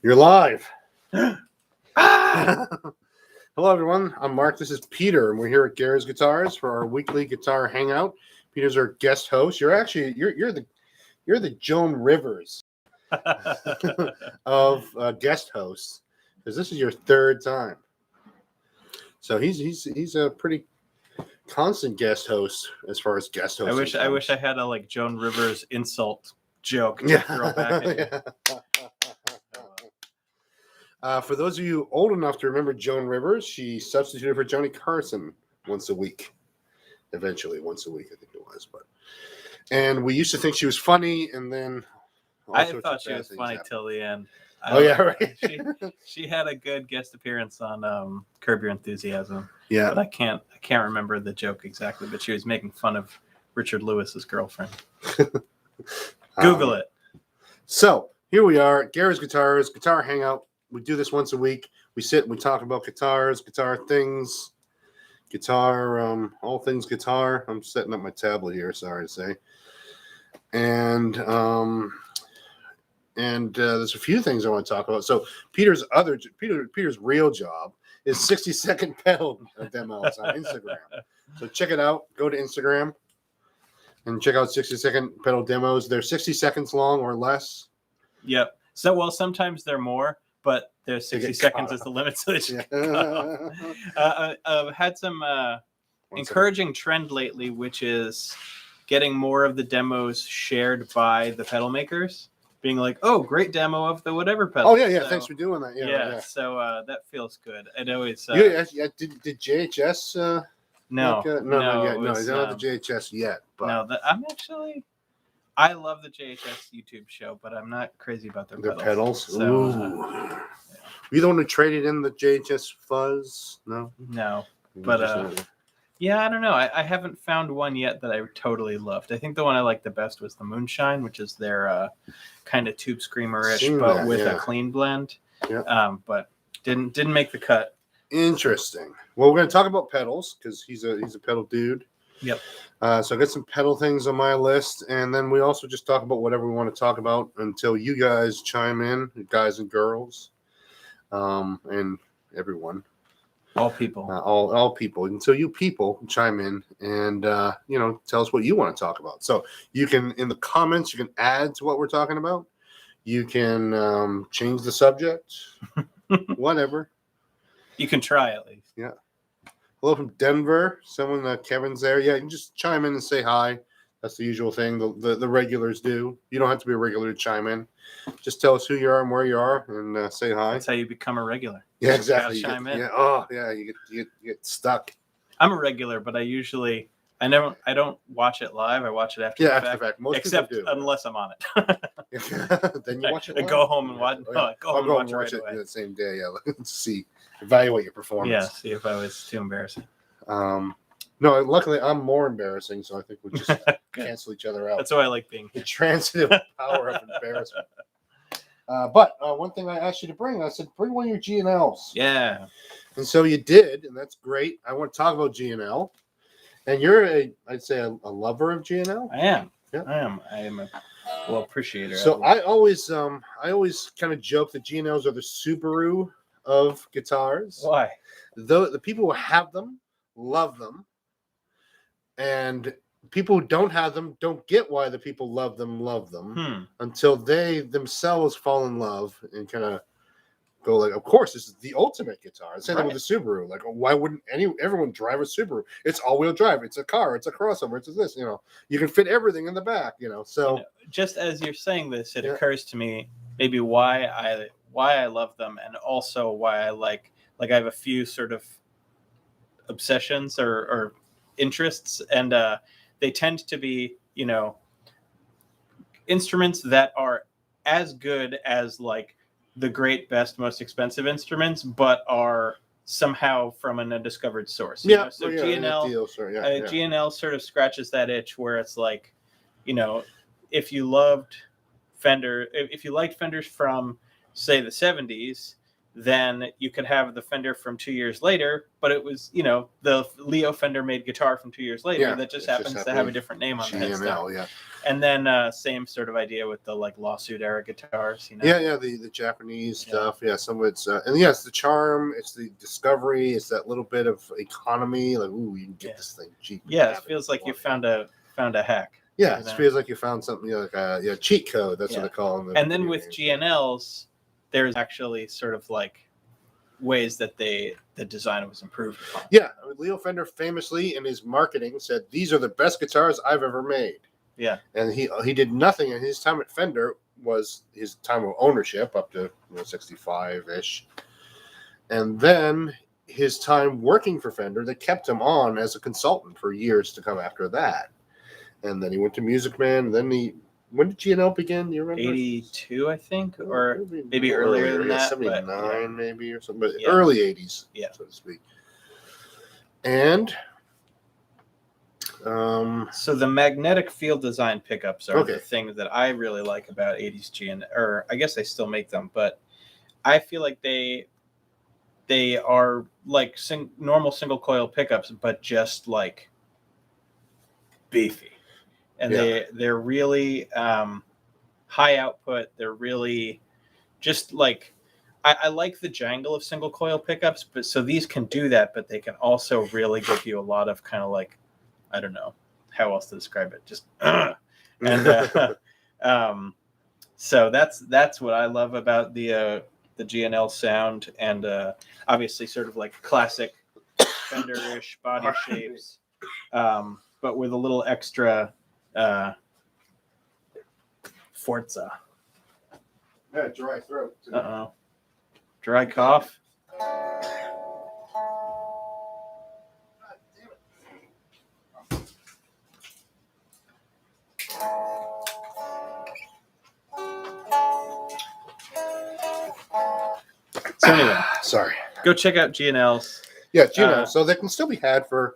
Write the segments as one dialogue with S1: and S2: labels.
S1: You're live. Hello, everyone. I'm Mark. This is Peter, and we're here at Gary's Guitars for our weekly guitar hangout. Peter's our guest host. You're the Joan Rivers of guest hosts, because this is your third time. So he's a pretty constant guest host as far as guest host.
S2: I wish I had a Joan Rivers insult joke to throw back at you.
S1: For those of you old enough to remember Joan Rivers, she substituted for Johnny Carson once a week. Eventually, once a week, I think it was. And we used to think she was funny, and then
S2: I thought she was funny till the end.
S1: Right.
S2: She had a good guest appearance on Curb Your Enthusiasm.
S1: Yeah,
S2: but I can't remember the joke exactly. But she was making fun of Richard Lewis's girlfriend. Google it.
S1: So here we are, Gary's Guitars, Guitar Hangout. We do this once a week. We sit and we talk about guitars, guitar things, all things guitar. I'm setting up my tablet here, sorry to say. And there's a few things I want to talk about. So Peter's real job is 60-second pedal demos on Instagram. So check it out. Go to Instagram and check out 60-second pedal demos. They're 60 seconds long or less.
S2: Yep. So, sometimes they're more, but there's 60 seconds is the limit. So I've had some encouraging trend lately, which is getting more of the demos shared by the pedal makers. Being like, oh, great demo of the whatever pedal.
S1: Oh, yeah. So, thanks for doing that. Yeah.
S2: So that feels good. It always...
S1: Did JHS...
S2: No,
S1: he's not the JHS yet. But
S2: I love the JHS YouTube show, but I'm not crazy about their
S1: pedals.
S2: So,
S1: Ooh. You the one who traded in the JHS fuzz? No,
S2: but I don't know. I haven't found one yet that I totally loved. I think the one I liked the best was the Moonshine, which is their kind of tube screamer-ish, but with a clean blend.
S1: Yeah.
S2: But didn't make the cut.
S1: Interesting. Well, we're going to talk about pedals because he's a pedal dude.
S2: Yep.
S1: So I got some pedal things on my list, and then we also just talk about whatever we want to talk about until you guys chime in, guys and girls, and everyone.
S2: All people.
S1: All people. Until you people chime in and, tell us what you want to talk about. So you can, in the comments, you can add to what we're talking about. You can change the subject, whatever.
S2: You can try at least.
S1: Yeah. Hello from Denver. Someone, Kevin's there. Yeah, you can just chime in and say hi. That's the usual thing the regulars do. You don't have to be a regular to chime in. Just tell us who you are and where you are and say hi.
S2: That's how you become a regular.
S1: Yeah, exactly.
S2: Chime in.
S1: Yeah. Oh, yeah. You get stuck.
S2: I'm a regular, but I don't watch it live. I watch it after the fact.
S1: Most
S2: people do. Unless I'm on it.
S1: Then you watch it live.
S2: I go home and watch.
S1: I'll go and watch it the same day. Yeah, let's see. Evaluate your performance.
S2: Yeah, see if I was too embarrassing.
S1: No, luckily I'm more embarrassing, so I think we just cancel each other out.
S2: That's why I like being
S1: the transitive power of embarrassment. But one thing I asked you to bring, I said, bring one of your GNLs.
S2: Yeah.
S1: And so you did, and that's great. I want to talk about GNL. And you're I'd say a lover of GNL.
S2: I am.
S1: Yeah.
S2: I am a appreciator.
S1: So I always kind of joke that GNLs are the Subaru of guitars.
S2: Why?
S1: The people who have them love them, and people who don't have them don't get why the people love them until they themselves fall in love and kind of go like, of course, this is the ultimate guitar. Same thing with the Subaru. Like, why wouldn't everyone drive a Subaru? It's all-wheel drive. It's a car. It's a crossover. It's this. You can fit everything in the back. So
S2: just as you're saying this, it occurs to me maybe why I love them, and also why I like I have a few sort of obsessions or interests, and they tend to be instruments that are as good as the great, best, most expensive instruments, but are somehow from an undiscovered source. GNL sort of scratches that itch where it's if you liked Fenders from, say, the 70s, then you could have the Fender from 2 years later, but it was, the Leo Fender made guitar from 2 years later that just happens to have a different name on the headstock. And then same sort of idea with the like lawsuit era guitars, you know.
S1: Yeah, the Japanese stuff. Yeah, some of it's and yes, the charm. It's the discovery. It's that little bit of economy. Like, ooh, you can get this thing cheap.
S2: Yeah, it feels like you found a hack.
S1: Yeah, it feels like you found something like a cheat code. That's what they call them.
S2: And then with GNLs, there's actually sort of like ways that the design was improved upon.
S1: Yeah, Leo Fender famously in his marketing said, "These are the best guitars I've ever made."
S2: Yeah,
S1: and he did nothing. And his time at Fender was his time of ownership up to 65-ish, and then his time working for Fender, they kept him on as a consultant for years to come after that. And then he went to Music Man. And then when did GNL begin? Do you remember?
S2: 82, I think, or maybe earlier than that.
S1: 79 maybe or something, but early 80s, so to speak. And
S2: so the magnetic field design pickups are the thing that I really like about 80s GNL, or I guess they still make them, but I feel like they are like normal single coil pickups, but just like beefy. And they're really high output. They're really just like I like the jangle of single coil pickups, but so these can do that, but they can also really give you a lot of kind of like, I don't know how else to describe it. Just and so that's what I love about the GNL sound, and obviously sort of like classic Fender-ish body shapes, but with a little extra Forza.
S1: Yeah, dry throat.
S2: Uh-oh. Dry cough. So anyway,
S1: sorry.
S2: Go check out GNLs.
S1: Yeah, GNLs. So they can still be had for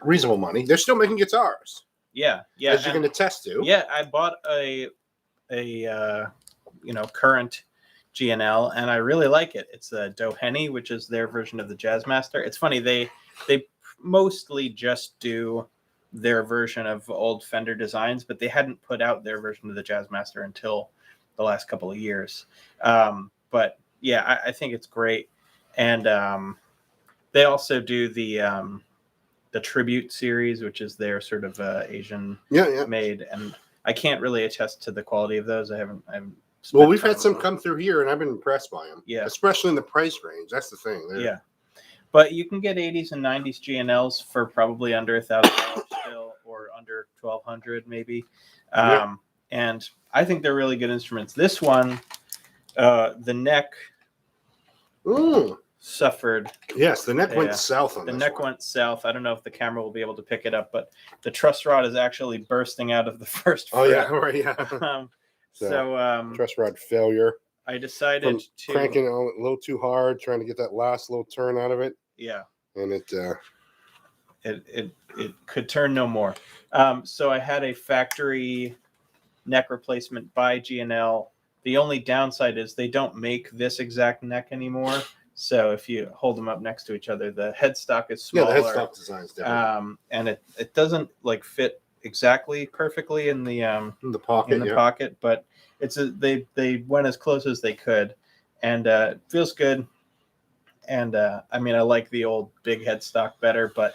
S1: reasonable money. They're still making guitars.
S2: Yeah.
S1: As you can attest to.
S2: Yeah, I bought a current GNL, and I really like it. It's a Doheny, which is their version of the Jazzmaster. It's funny, they mostly just do their version of old Fender designs, but they hadn't put out their version of the Jazzmaster until the last couple of years. But yeah, I think it's great. And they also do the Tribute series, which is their sort of Asian made, and I can't really attest to the quality of those. I haven't.
S1: Well, we've had some come through here, and I've been impressed by them.
S2: Yeah,
S1: especially in the price range. That's the thing.
S2: Yeah, but you can get 80s and 90s GNLs for probably under $1,000 still, or under $1,200 maybe. And I think they're really good instruments. This one, the neck suffered.
S1: Yes, the neck went south on
S2: the
S1: this
S2: neck
S1: one.
S2: went south. I don't know if the camera will be able to pick it up, but the truss rod is actually bursting out of the first fret.
S1: Oh yeah, right, yeah.
S2: So
S1: truss rod failure.
S2: I decided to
S1: cranking it a little too hard, trying to get that last little turn out of it.
S2: Yeah,
S1: and
S2: it could turn no more. So I had a factory neck replacement by GNL. The only downside is they don't make this exact neck anymore. So if you hold them up next to each other, the headstock is smaller.
S1: Yeah, the headstock design is different.
S2: And it doesn't like fit exactly perfectly in the pocket, but they went as close as they could, and it feels good. And I mean, I like the old big headstock better, but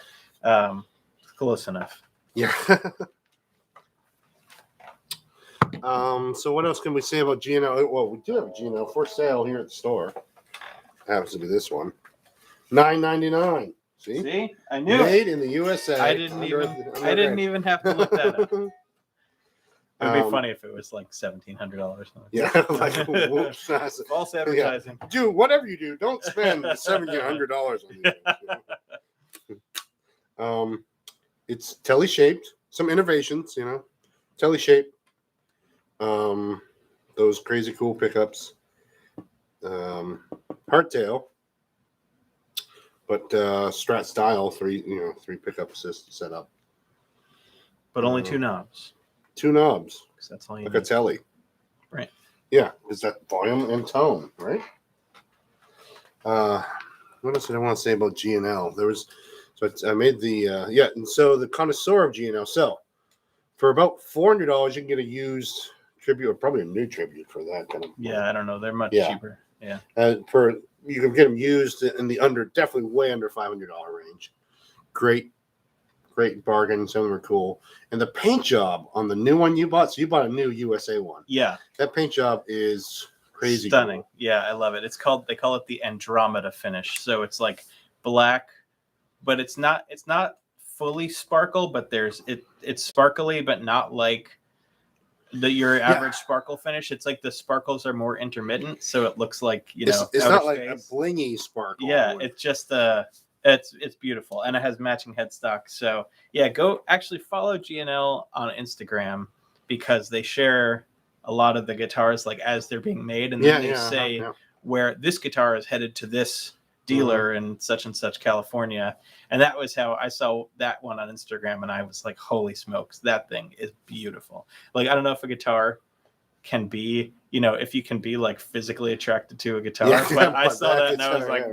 S2: close enough.
S1: Yeah. So what else can we say about GNL? Well, we do have a GNL for sale here at the store. Happens to be this one, $9.99.
S2: See, I knew
S1: made in the USA.
S2: I didn't even have to look that up. It'd be funny if it was like $1,700.
S1: Yeah, like whoops,
S2: false advertising.
S1: Yeah. Do whatever you do, don't spend $1,700 on these things. It's telly shaped. Some innovations, telly shaped. Those crazy cool pickups. Hardtail, but Strat style, three pickup assist setup.
S2: But only two knobs.
S1: Two knobs.
S2: That's all you
S1: need.
S2: Like
S1: a telly.
S2: Right.
S1: Yeah, is that volume and tone, right? What else did I want to say about GNL? I made the and so the connoisseur of GNL. So For about $400, you can get a used tribute, or probably a new tribute for that kind of.
S2: Yeah, I don't know. They're much cheaper. Yeah.
S1: You can get them used in the definitely way under $500 range. Great bargain. Some of them are cool. And the paint job on the new one you bought, so you bought a new USA one.
S2: Yeah.
S1: That paint job is crazy.
S2: Stunning.
S1: Cool.
S2: Yeah, I love it. They call it the Andromeda finish. So it's like black, but it's not fully sparkle, but it's sparkly, but not like your average sparkle finish. It's like the sparkles are more intermittent, so it looks like
S1: it's not like a blingy sparkle.
S2: Yeah, it's just it's beautiful, and it has matching headstock. So yeah, go actually follow GNL on Instagram because they share a lot of the guitars like as they're being made, and then they say where this guitar is headed to this dealer in such and such California. And that was how I saw that one on Instagram, and I was like, holy smokes, that thing is beautiful. Like, I don't know if a guitar can be, if you can be like physically attracted to a guitar, but I saw that and I was like,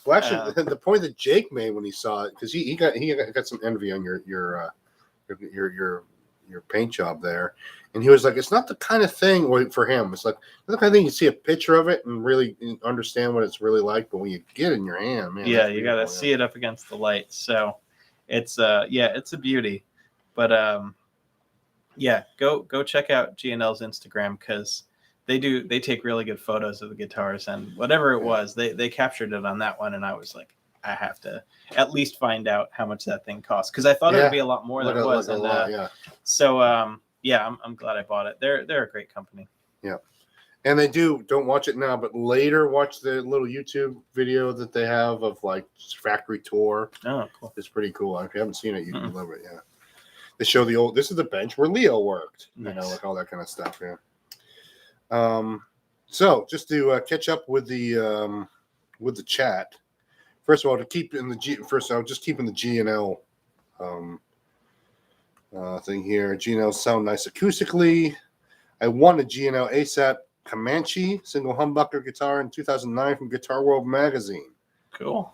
S1: Well, actually, the point that Jake made when he saw it, because he got some envy on your paint job there, and he was like, it's not the kind of thing for him. It's like the kind of thing you see a picture of it and really understand what it's really like, but when you get it in your hand, man,
S2: you got to see it up against the light. So it's it's a beauty. But go check out GNL's Instagram because they take really good photos of the guitars, and whatever it was, they captured it on that one, and I was like, I have to at least find out how much that thing costs because I thought it would be a lot more than it was. So I'm glad I bought it. They're a great company. Yeah.
S1: And they don't watch it now, but later watch the little YouTube video that they have of like factory tour.
S2: Oh, cool.
S1: It's pretty cool. If you haven't seen it, you can love it. Yeah. They show this is the bench where Leo worked,
S2: nice.
S1: Like all that kind of stuff. Yeah. So just to catch up with the chat. First of all, I'll just keep in the GNL thing here. GNLs sound nice acoustically. I won a GNL ASAP Comanche single humbucker guitar in 2009 from Guitar World magazine.
S2: Cool.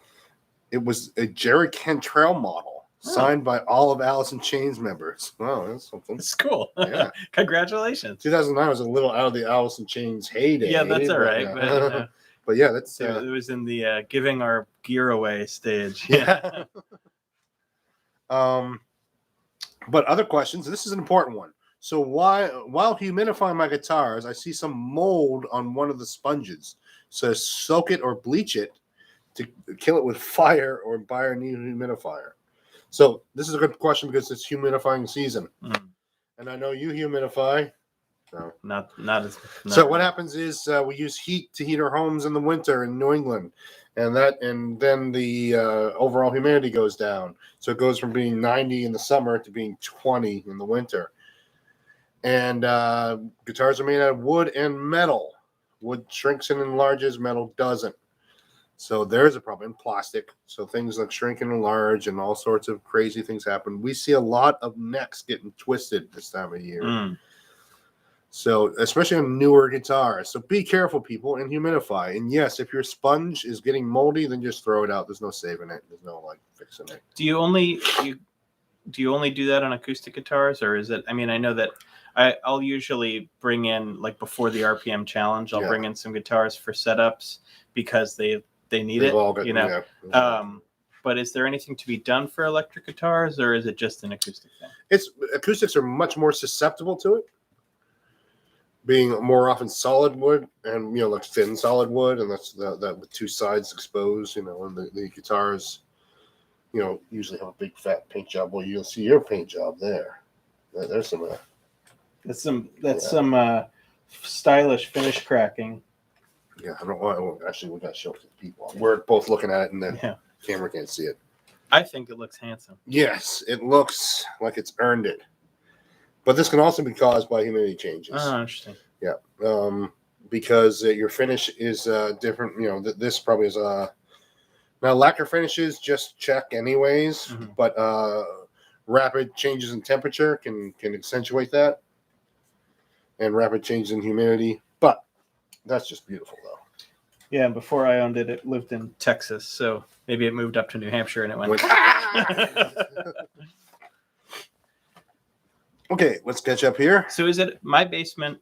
S1: It was a Jerry Cantrell model signed by all of Alice in Chains members. Wow, that's something.
S2: It's cool.
S1: Yeah.
S2: Congratulations.
S1: 2009 was a little out of the Alice in Chains heyday.
S2: Yeah, that's all right. Yeah.
S1: But yeah, that's
S2: it was in the giving our gear away stage.
S1: Yeah. But other questions. This is an important one. So while humidifying my guitars, I see some mold on one of the sponges. So soak it or bleach it to kill it with fire or buy a new humidifier. So this is a good question because it's humidifying season, and I know you humidify. So
S2: not
S1: so what happens is we use heat to heat our homes in the winter in New England, and then the overall humidity goes down. So it goes from being 90 in the summer to being 20 in the winter. And guitars are made out of wood and metal. Wood shrinks and enlarges, metal doesn't. So there's a problem in plastic. So things like shrink and enlarge and all sorts of crazy things happen. We see a lot of necks getting twisted this time of year. So especially on newer guitars. So be careful, people, and humidify. And yes, if your sponge is getting moldy, then just throw it out. There's no saving it. There's no fixing it.
S2: Do you only do that on acoustic guitars, or is it? I mean, I know that I'll usually bring in before the RPM challenge. I'll bring in some guitars for setups because they need it. But is there anything to be done for electric guitars, or is it just an acoustic thing?
S1: Acoustics are much more susceptible to it, being more often solid wood and thin solid wood, and that's that with two sides exposed. And the guitars, usually have a big fat paint job. Well, you'll see your paint job there. There's some.
S2: That's some stylish finish cracking.
S1: Yeah, I don't want. Actually, we got to show it to people. We're both looking at it, and the camera can't see it.
S2: I think it looks handsome.
S1: Yes, it looks like it's earned it. But this can also be caused by humidity changes.
S2: Oh, interesting.
S1: Yeah, because your finish is different. This probably is now lacquer finishes just check anyways, but rapid changes in temperature can accentuate that, and rapid changes in humidity. But that's just beautiful, though.
S2: Yeah, and before I owned it, it lived in Texas, so maybe it moved up to New Hampshire and it went.
S1: Okay, let's catch up here.
S2: So is it my basement?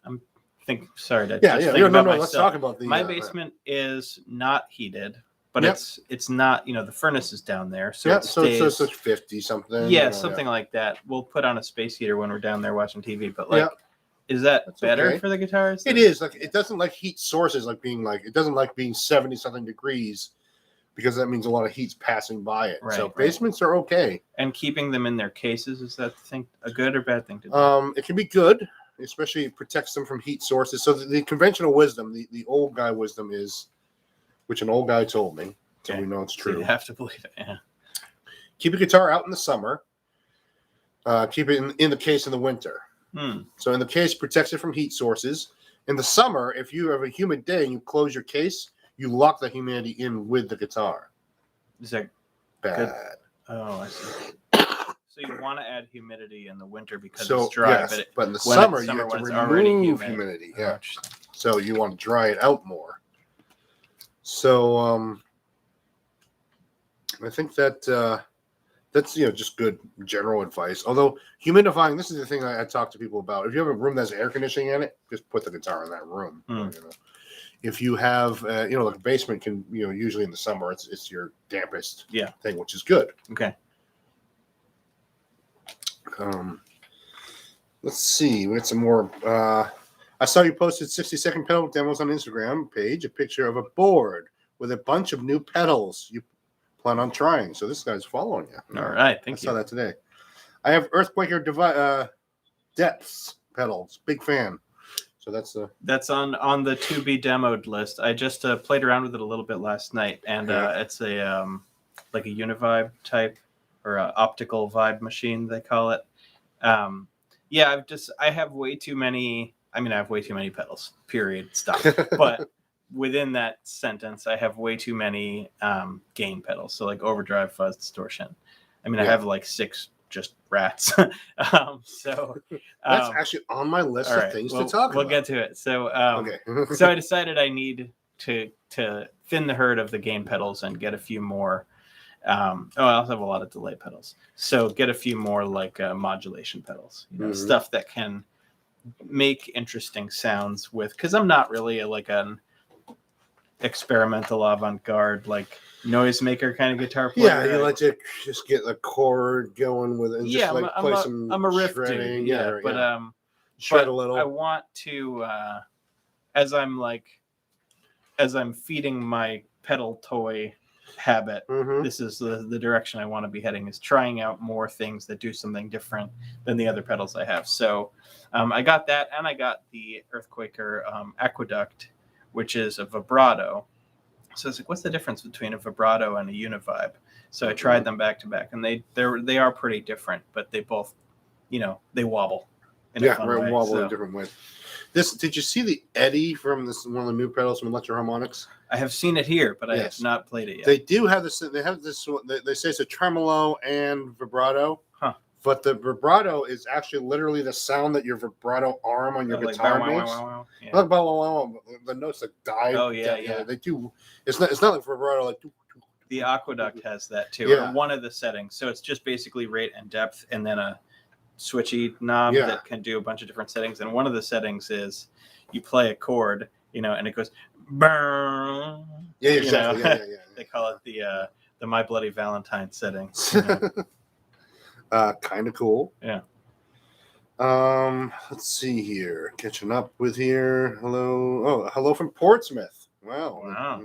S2: Sorry to
S1: Yeah,
S2: just
S1: yeah.
S2: think about
S1: No.
S2: myself.
S1: Let's talk about the
S2: My basement is not heated, but
S1: Yep.
S2: it's not. The furnace is down there, so
S1: Yeah,
S2: it stays.
S1: so it's 50 something.
S2: Yeah, something like that. We'll put on a space heater when we're down there watching TV. But like, is that
S1: That's
S2: better
S1: okay.
S2: for the guitars?
S1: It is like it doesn't like heat sources it doesn't like being 70 something degrees because that means a lot of heat's passing by it.
S2: Right,
S1: so basements are okay.
S2: And keeping them in their cases, is that a good or bad thing to do?
S1: It can be good, especially it protects them from heat sources. So the conventional wisdom, the old guy wisdom is, which an old guy told me, so we know it's true.
S2: So you have to believe it. Yeah.
S1: Keep a guitar out in the summer. Keep it in the case in the winter. So in the case, protects it from heat sources. In the summer, if you have a humid day and you close your case, you lock the humidity in with the guitar.
S2: Is that
S1: bad?
S2: Good? Oh, I see. So you want to add humidity in the winter because it's dry,
S1: yes, but in the summer you have to remove humidity.
S2: Oh,
S1: yeah, so you want to dry it out more. So I think that that's just good general advice. Although humidifying, this is the thing I talk to people about. If you have a room that has air conditioning in it, just put the guitar in that room. If you have like a basement can usually in the summer it's your dampest thing, which is good.
S2: Okay.
S1: Let's see. We got some more. I saw you posted 60-second pedal demos on Instagram page, a picture of a board with a bunch of new pedals you plan on trying. So this guy's following you.
S2: All right. Thank you.
S1: I saw that today. I have Earthquaker Depths pedals. Big fan. So that's
S2: on the to be demoed list. I just played around with it a little bit last night, and it's a like a Univibe type or a optical vibe machine they call it. I have way too many. I mean, I have way too many pedals. Period. Stop. But within that sentence, I have way too many gain pedals. So like overdrive, fuzz, distortion. I mean, I have like 6 just rats. So
S1: that's actually on my list of things to talk about.
S2: We'll get to it. So
S1: okay.
S2: So I decided I need to thin the herd of the gain pedals and get a few more. I also have a lot of delay pedals. So get a few more like modulation pedals, stuff that can make interesting sounds with, because I'm not really like an experimental avant-garde like noisemaker kind of guitar player.
S1: Yeah, you like to just get a chord going with it and just like play some
S2: I'm a riff
S1: shredding.
S2: dude. But
S1: shred a little.
S2: I want to as I'm feeding my pedal toy habit, this is the direction I want to be heading, is trying out more things that do something different than the other pedals I have. So I got that, and I got the Earthquaker Aqueduct, which is a vibrato. So it's like, what's the difference between a vibrato and a Univibe? So I tried them back to back, and they are pretty different, but they both, they wobble in a fun way.
S1: Wobble in a different way. Did you see the Eddy from one of the new pedals from Electro Harmonics?
S2: I have seen it here, but I have not played it yet.
S1: They do have this. They have this. They say it's a tremolo and vibrato. But the vibrato is actually literally the sound that your vibrato arm on your guitar makes. The notes that die.
S2: Oh yeah.
S1: They do. It's not like vibrato like.
S2: The Aqueduct has that too.
S1: Yeah.
S2: Or one of the settings. So it's just basically rate and depth, and then a switchy knob that can do a bunch of different settings. And one of the settings is you play a chord, and it goes burn.
S1: Yeah, exactly. Yeah.
S2: They call it the My Bloody Valentine setting.
S1: Kind of cool.
S2: Yeah.
S1: Let's see here. Catching up with here. Hello from Portsmouth. Wow.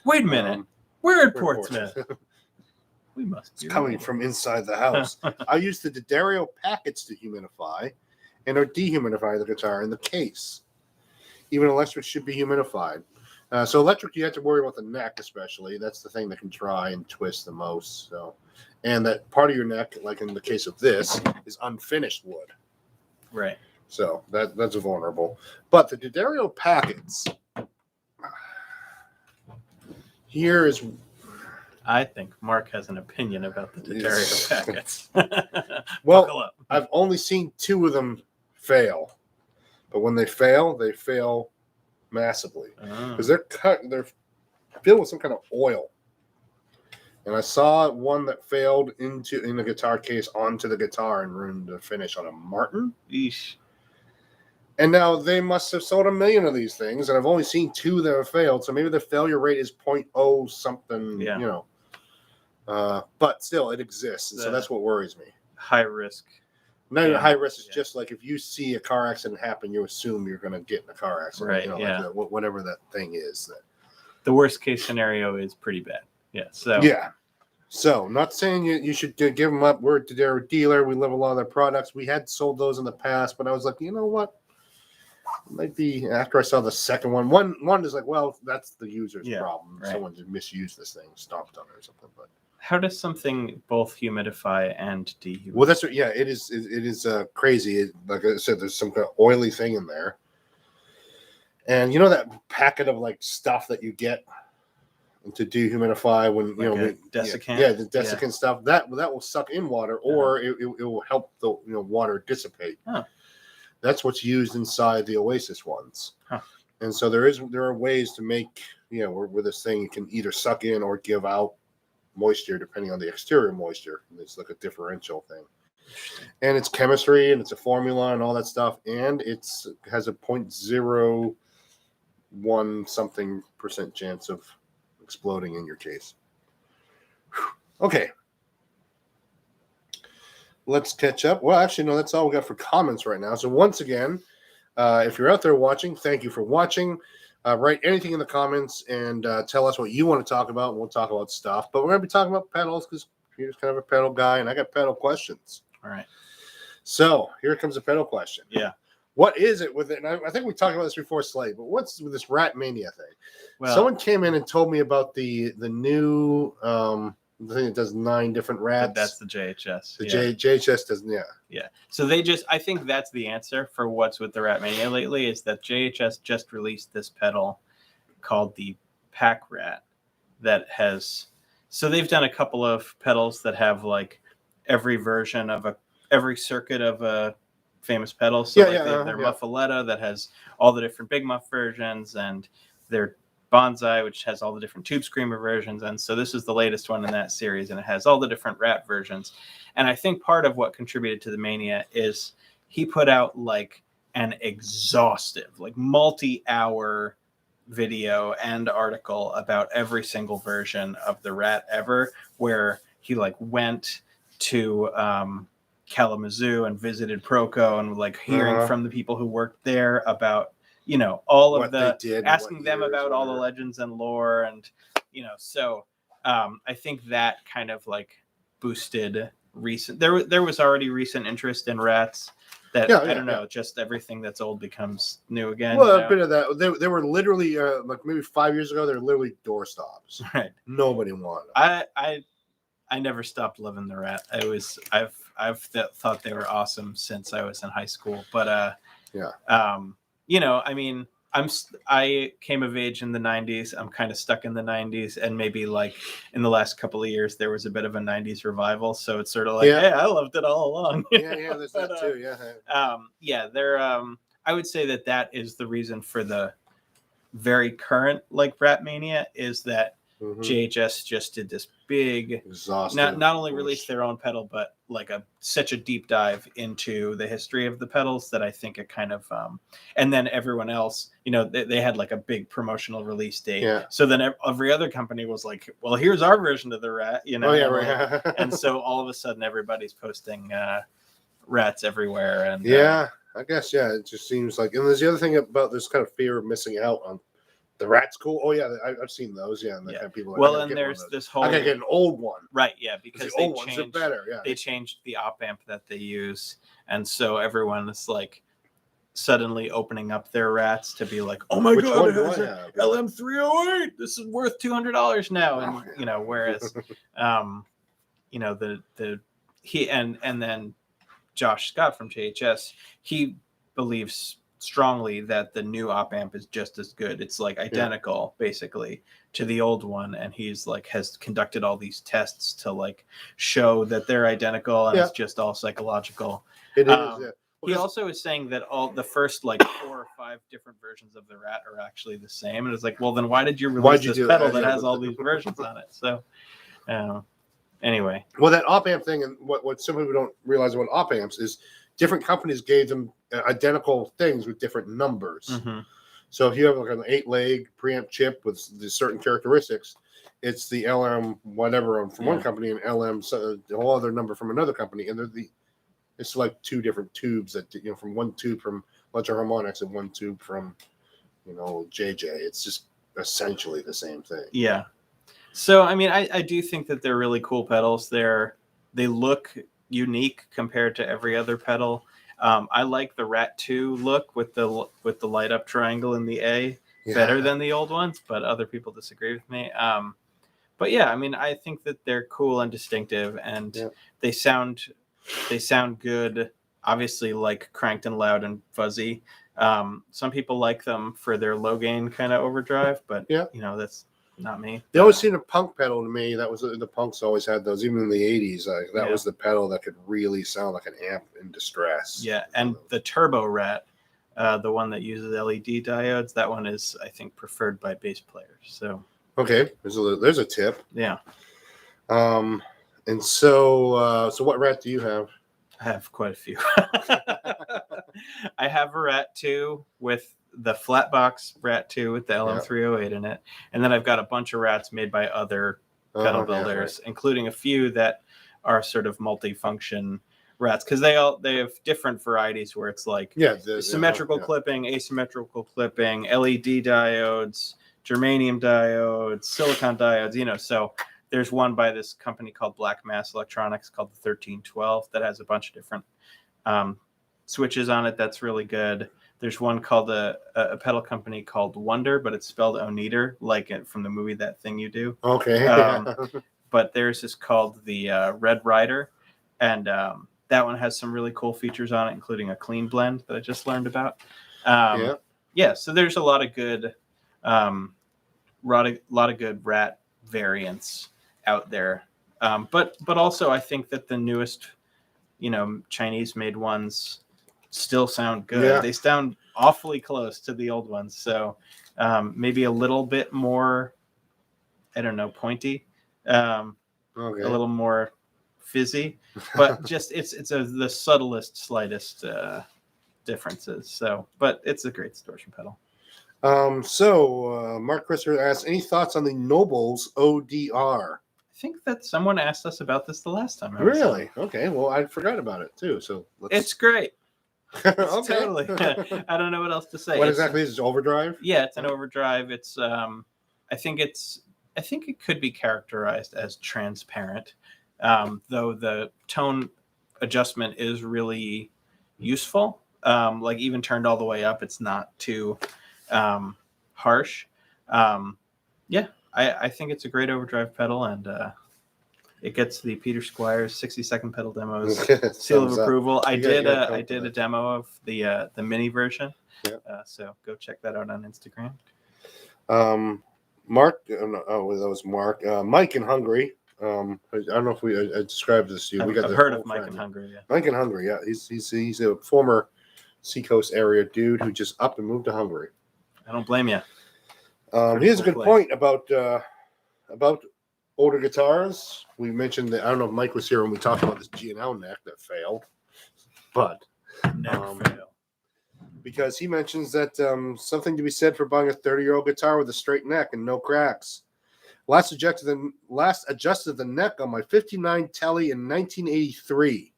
S2: Wait a minute. We're at Portsmouth. We must be
S1: coming from inside the house. I use the D'Addario packets to humidify and or dehumidify the guitar in the case. Even electric should be humidified. So electric, you have to worry about the neck, especially. That's the thing that can try and twist the most. So, and that part of your neck, like in the case of this, is unfinished wood.
S2: Right.
S1: So that's vulnerable. But the D'Addario packets, here is.
S2: I think Mark has an opinion about the D'Addario packets.
S1: Well, I've only seen 2 of them fail, but when they fail massively because they're filled with some kind of oil, And I saw one that failed in the guitar case onto the guitar and ruined the finish on a Martin.
S2: Eesh.
S1: And now they must have sold 1 million of these things, and I've only seen 2 that have failed. So maybe the failure rate is 0.0 something,
S2: Yeah.
S1: you know. But still, it exists, and so that's what worries me.
S2: High risk.
S1: Not even high risk. It's just like if you see a car accident happen, you assume you're going to get in a car accident,
S2: right?
S1: You know, like whatever that thing is.
S2: The worst case scenario is pretty bad. Yeah.
S1: So not saying you should give them up. We're their dealer. We love a lot of their products. We had sold those in the past, but I was like, you know what? It might be after I saw the second one. One is like, well, that's the user's problem. Right. Someone just misused this thing, stomped on it or something. But
S2: how does something both humidify and dehumidify?
S1: Well, that's what. Yeah, it is. It is crazy. Like I said, there's some kind of oily thing in there, and you know that packet of like stuff that you get to dehumidify when
S2: like
S1: you know
S2: desiccant.
S1: The desiccant stuff that will suck in water, or it will help the water dissipate.
S2: Huh.
S1: That's what's used inside the Oasis ones.
S2: Huh.
S1: And so there are ways to make with this thing you can either suck in or give out moisture depending on the exterior moisture. It's like a differential thing. And it's chemistry and it's a formula and all that stuff, and it has a 0.01 something % chance of exploding in your case. Okay. Let's catch up. Well, actually, no, that's all we got for comments right now. So once again, if you're out there watching, thank you for watching. Write anything in the comments and tell us what you want to talk about, and we'll talk about stuff. But we're going to be talking about pedals because Peter's kind of a pedal guy, and I got pedal questions.
S2: All right.
S1: So here comes a pedal question.
S2: Yeah.
S1: What is it with it? And I think we talked about this before, Slade, but what's with this Rat Mania thing? Well, someone came in and told me about the new the thing that does 9 different rats.
S2: That's the JHS.
S1: The JHS doesn't,
S2: Yeah. So I think that's the answer for what's with the Rat Mania lately is that JHS just released this pedal called the Pack Rat that has, so they've done a couple of pedals that have like every version of every circuit of a famous pedal. So they have their Muffaletta that has all the different Big Muff versions, and their Bonsai, which has all the different Tube Screamer versions. And so this is the latest one in that series, and it has all the different Rat versions. And I think part of what contributed to the Mania is he put out like an exhaustive, like multi-hour video and article about every single version of the Rat ever, where he like went to Kalamazoo and visited Proco and like hearing from the people who worked there about all of asking them about all the legends and lore, and so I think that kind of like boosted recent. There was already recent interest in rats. That I don't know, just everything that's old becomes new again.
S1: Well, a bit of that. They were literally like maybe 5 years ago. They're literally doorstops.
S2: Right.
S1: Nobody wanted them.
S2: I never stopped loving the Rat. I've thought they were awesome since I was in high school. But I mean, I came of age in the 90s. I'm kind of stuck in the 90s, and maybe like in the last couple of years there was a bit of a 90s revival. So it's sort of like, hey, I loved it all along.
S1: There's that too.
S2: I would say that is the reason for the very current like Rat Mania is that JHS just did this big, not only released their own pedal, but like such a deep dive into the history of the pedals that I think it kind of, and then everyone else, they had like a big promotional release date. Yeah. So then every other company was like, well, here's our version of the Rat,
S1: right.
S2: And so all of a sudden everybody's posting rats everywhere. And
S1: I guess, it just seems like, and there's the other thing about this kind of fear of missing out on. The Rat's cool. Oh yeah, I've seen those. Yeah, and people.
S2: Well, and there's this whole.
S1: I gotta get an old one.
S2: Right. Yeah, because
S1: the old ones are better. Yeah.
S2: They changed the op amp that they use, and so everyone is like suddenly opening up their Rats to be like, "Oh my god, it has an LM308. This is worth $200 now." And whereas, and then Josh Scott from JHS, he believes strongly that the new op amp is just as good. It's like identical basically to the old one, and he's like has conducted all these tests to like show that they're identical, and it's just all psychological.
S1: It is.
S2: He also is saying that all the first like 4 or 5 different versions of the Rat are actually the same, and it's like, well, then why did you release this pedal that has all these versions on it? So Anyway.
S1: Well, that op amp thing, and what some people don't realize about op amps is different companies gave them identical things with different numbers.
S2: Mm-hmm.
S1: So if you have like an 8-leg preamp chip with the certain characteristics, it's the LM whatever from one company and LM a whole other number from another company, and it's like two different tubes that from one tube from Electro Harmonics and one tube from JJ. It's just essentially the same thing.
S2: Yeah. So, I mean, I do think that they're really cool pedals. They look unique compared to every other pedal. I like the Rat 2 look with the light up triangle in the A better than the old ones, but other people disagree with me. But yeah, I mean, I think that they're cool and distinctive, and they sound good. Obviously, like cranked and loud and fuzzy. Some people like them for their low gain kind of overdrive, but that's not me.
S1: They always seemed a punk pedal to me. That was the punks always had those, even in the 80s. That was the pedal that could really sound like an amp in distress.
S2: Yeah, and the Turbo Rat, the one that uses LED diodes, that one is, I think, preferred by bass players. So
S1: okay, there's a tip.
S2: Yeah.
S1: And so what Rat do you have?
S2: I have quite a few. I have a Rat 2 with the flat box Rat 2 with the LM308 in it, and then I've got a bunch of Rats made by other pedal builders, including a few that are sort of multi-function Rats, because they have different varieties where it's like symmetrical clipping, asymmetrical clipping, LED diodes, germanium diodes, silicon diodes. So there's one by this company called Black Mass Electronics called the 1312 that has a bunch of different switches on it. That's really good. There's one called a pedal company called Wonder, but it's spelled Oneater, like it from the movie That Thing You Do.
S1: Okay.
S2: But there's this called the Red Rider, and that one has some really cool features on it, including a clean blend that I just learned about. So there's a lot of good, Rat variants out there. But also I think that the newest, Chinese made ones still sound good. Yeah. They sound awfully close to the old ones. So maybe a little bit more, I don't know, pointy, a little more fizzy, but just it's the subtlest, slightest differences. So, but it's a great distortion pedal.
S1: Mark Christopher asks, any thoughts on the Nobles ODR?
S2: I think that someone asked us about this the last time.
S1: Really? Okay. Well, I forgot about it too. So
S2: it's great. It's totally. I don't know what else to say.
S1: What exactly is it? Overdrive?
S2: Yeah, it's an overdrive. It's I think it could be characterized as transparent, though the tone adjustment is really useful. Like even turned all the way up, it's not too harsh. I think it's a great overdrive pedal, and it gets the Peter Squires 60-second pedal demos seal of approval. I did a demo of the mini version. Yeah. So go check that out on Instagram.
S1: Mark, that was Mark. Mike in Hungary. I don't know if we described this to you.
S2: I've heard of Mike in Hungary. Yeah.
S1: Mike in Hungary. Yeah, he's a former Seacoast area dude who just up and moved to Hungary.
S2: I don't blame you.
S1: He has a good point about older guitars. We mentioned that, I don't know if Mike was here when we talked about this GNL neck that failed, but
S2: fail.
S1: Because he mentions that something to be said for buying a 30-year-old guitar with a straight neck and no cracks. Last adjusted the neck on my 59 Telly in 1983.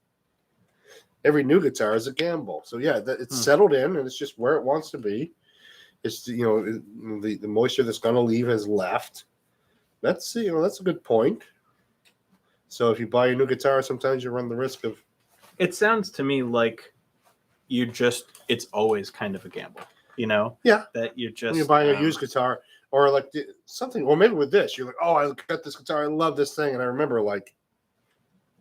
S1: Every new guitar is a gamble. So yeah, it's settled in and it's just where it wants to be. It's the moisture that's going to leave has left. That's a good point. So if you buy a new guitar, sometimes you run the risk of.
S2: It sounds to me like it's always kind of a gamble,
S1: Yeah.
S2: That you're just.
S1: When you're buying a used guitar, or like something, or maybe with this, you're like, oh, I got this guitar, I love this thing, and I remember like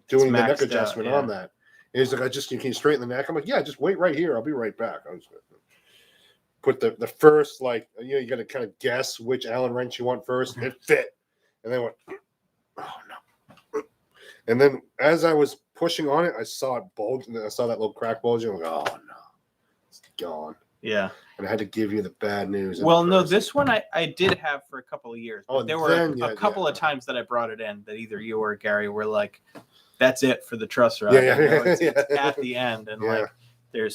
S1: doing the neck adjustment on that. And he's like, can you straighten the neck? I'm like, yeah, just wait right here. I'll be right back. I was put the first, you got to kind of guess which Allen wrench you want first. It fit. And then went, oh no. And then as I was pushing on it, I saw it bulge, and then I saw that little crack bulge, and I'm like, oh no, it's gone.
S2: Yeah.
S1: And I had to give you the bad news.
S2: Well, no, this one I did have for a couple of years. But there were a couple of times that I brought it in that either you or Gary were like, "That's it for the truss rod." It's at the end, and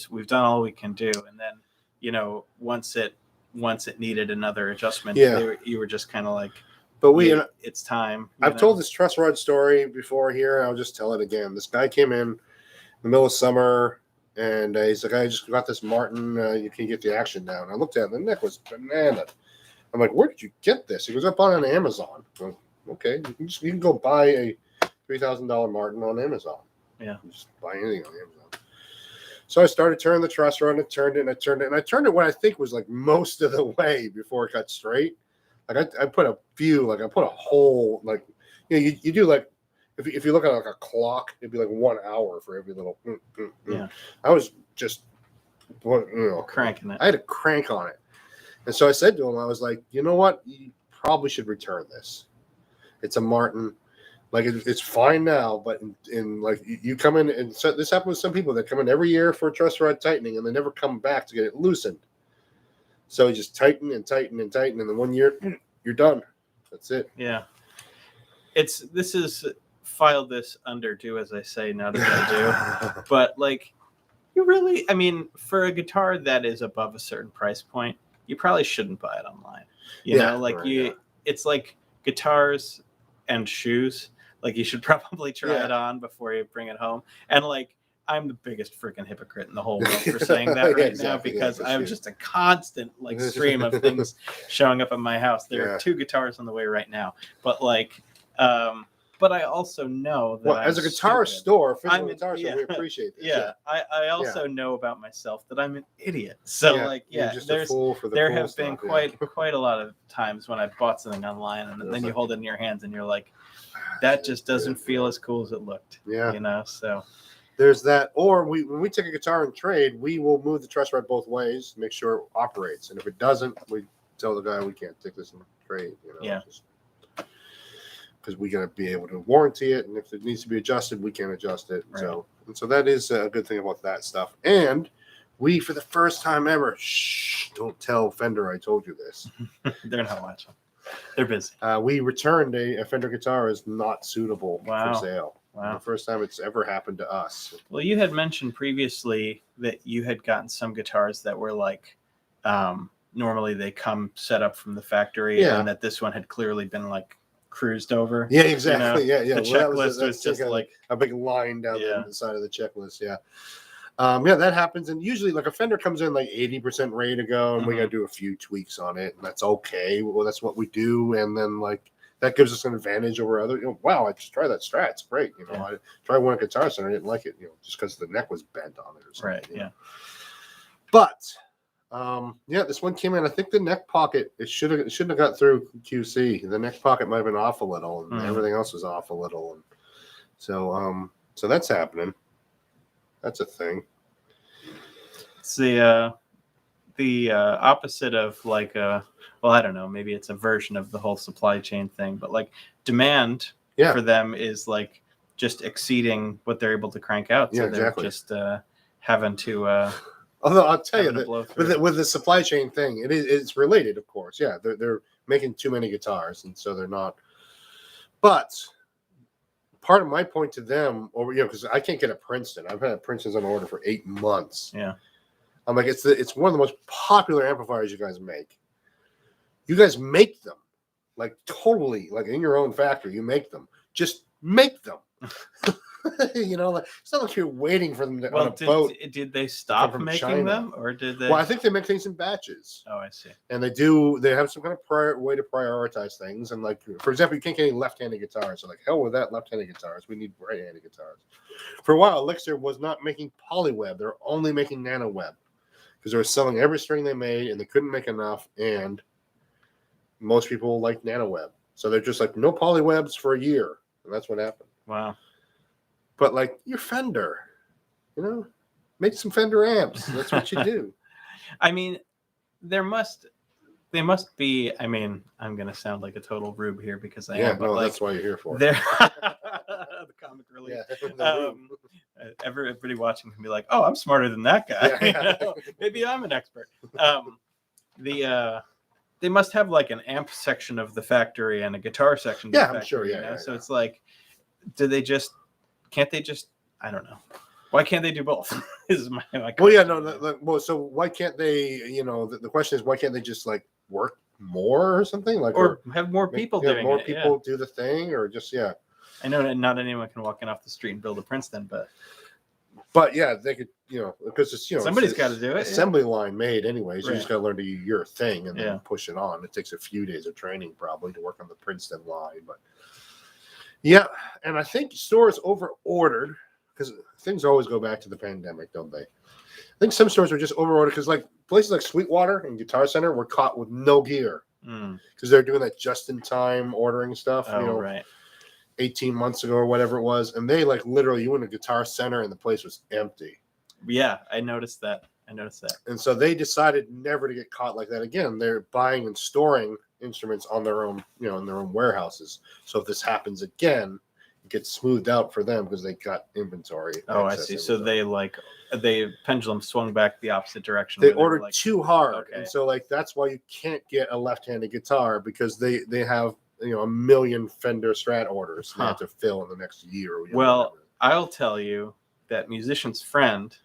S2: we've done all we can do, and then once it needed another adjustment, you were just kind of like,
S1: but
S2: it's time.
S1: I've told this truss rod story before here. I'll just tell it again. This guy came in the middle of summer. And he's like, I just got this Martin. You can get the action down. I looked at it. The neck was banana. I'm like, where did you get this? He goes, up on Amazon. I'm like, okay, you can go buy a $3,000 Martin on Amazon.
S2: Yeah,
S1: just buy anything on Amazon. So I started turning the truss rod, and I turned it what I think was like most of the way before it got straight. Like I put a few, like I put a whole, like you do like. If you look at like a clock, it'd be like 1 hour for every little.
S2: Yeah.
S1: I was just,
S2: cranking it.
S1: I had to crank on it, and so I said to him, I was like, you know what, you probably should return this. It's a Martin, like it's fine now, but in like you come in, and so this happens with some people that come in every year for a truss rod tightening, and they never come back to get it loosened. So you just tighten and tighten and tighten, and then 1 year you're done. That's it.
S2: Yeah. This is. Filed this under, do as I say, not as I do. But like, you really, I mean, for a guitar that is above a certain price point, you probably shouldn't buy it online. You know, like it's like guitars and shoes. Like you should probably try it on before you bring it home. And like, I'm the biggest freaking hypocrite in the whole world for saying that now because I have just a constant like stream of things showing up at my house. There are 2 guitars on the way right now, but like, but I also know that
S1: as a guitar store, we appreciate this.
S2: Yeah, I also know about myself that I'm an idiot. So there have been quite a lot of times when I've bought something online and then you hold it in your hands and you're like, that just doesn't feel as cool as it looked. Yeah, so
S1: there's that. Or when we take a guitar and trade, we will move the truss rod both ways, make sure it operates, and if it doesn't, we tell the guy we can't take this in trade. Because we got to be able to warranty it, and if it needs to be adjusted, we can adjust it. Right. So that is a good thing about that stuff. And we, for the first time ever, don't tell Fender I told you this.
S2: They're not watching. They're busy.
S1: We returned a Fender guitar as not suitable for sale. Wow. The first time it's ever happened to us.
S2: Well, you had mentioned previously that you had gotten some guitars that were like, normally they come set up from the factory, and that this one had clearly been like cruised over.
S1: Yeah, exactly. Yeah.
S2: The checklist was just like
S1: a big line down the side of the checklist. Yeah. That happens. And usually like a Fender comes in like 80% ready to go, and we got to do a few tweaks on it, and that's okay. Well, that's what we do. And then like, that gives us an advantage over other, wow, I just tried that Strat. It's great. I tried one at Guitar Center. I didn't like it, just because the neck was bent on it or something.
S2: Right. Yeah.
S1: But this one came in. I think the neck pocket, it shouldn't have got through QC. The neck pocket might have been off a little, and everything else was off a little. And so that's happening. That's a thing.
S2: It's the opposite of like I don't know, maybe it's a version of the whole supply chain thing, but like demand for them is like just exceeding what they're able to crank out. So they're just having to.
S1: Although I'll tell you that with the supply chain thing, it's related, of course. Yeah, they're making too many guitars, and so they're not. But part of my point to them, because I can't get a Princeton. I've had Princeton's on order for 8 months.
S2: Yeah,
S1: I'm like, it's one of the most popular amplifiers you guys make. You guys make them, like totally, like in your own factory. You make them. Just make them. Like, it's not like you're waiting for them on a boat.
S2: Did they stop making China. Them, or did they?
S1: Well, I think they make things in batches.
S2: Oh, I see.
S1: And they have some kind of way to prioritize things. And like, for example, you can't get any left-handed guitars. So like, hell with that left-handed guitars. We need right-handed guitars. For a while, Elixir was not making polyweb. They're only making nanoweb because they were selling every string they made, and they couldn't make enough. And most people like nanoweb, so they're just like, no polywebs for a year, and that's what happened.
S2: Wow.
S1: But like, you're Fender, make some Fender amps. That's what you do.
S2: I mean, they must be. I mean, I'm gonna sound like a total rube here because I am. But
S1: that's why you're here for.
S2: They're the comic relief. Everybody watching can be like, "Oh, I'm smarter than that guy.
S1: Yeah.
S2: You know? Maybe I'm an expert." They must have like an amp section of the factory and a guitar section. Of the factory,
S1: I'm sure. Yeah,
S2: you know?
S1: yeah,
S2: So
S1: yeah.
S2: it's like, can't they just? I don't know. Why can't they do both? Is my
S1: Well, yeah,
S2: question.
S1: well, so why can't they? The question is, why can't they just like work more or something, like,
S2: or have more people doing
S1: more
S2: it?
S1: people do the thing, or just
S2: I know that not anyone can walk in off the street and build a Princeton,
S1: But yeah, they could, because it's
S2: somebody's got to do it.
S1: assembly line made anyways. You
S2: Right.
S1: just got to learn to do your thing and then
S2: Yeah.
S1: push it on. It takes a few days of training probably to work on the Princeton line, but yeah. And I think stores over ordered because things always go back to the pandemic, don't they? I think some stores are just over ordered because like places like Sweetwater and Guitar Center were caught with no gear because they're doing that just in time ordering stuff.
S2: Oh, right.
S1: 18 months ago or whatever it was, and they like literally you went to Guitar Center and the place was empty.
S2: Yeah, I noticed that.
S1: And so they decided never to get caught like that again. They're buying and storing instruments on their own, in their own warehouses. So if this happens again, it gets smoothed out for them because they got inventory.
S2: Oh, I see. So they pendulum swung back the opposite direction.
S1: They ordered too hard,
S2: okay.
S1: And so like that's why you can't get a left-handed guitar because they have a million Fender Strat orders they have to fill in the next year.
S2: Well, I'll tell you that Musician's Friend,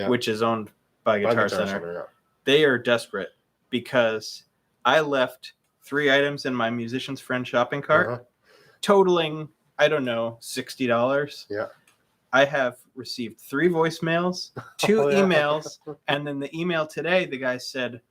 S2: which is owned by Guitar Center, they are desperate because I left 3 items in my Musician's Friend shopping cart, totaling, I don't know, $60.
S1: Yeah.
S2: I have received 3 voicemails, 2 emails, and then the email today, the guy said,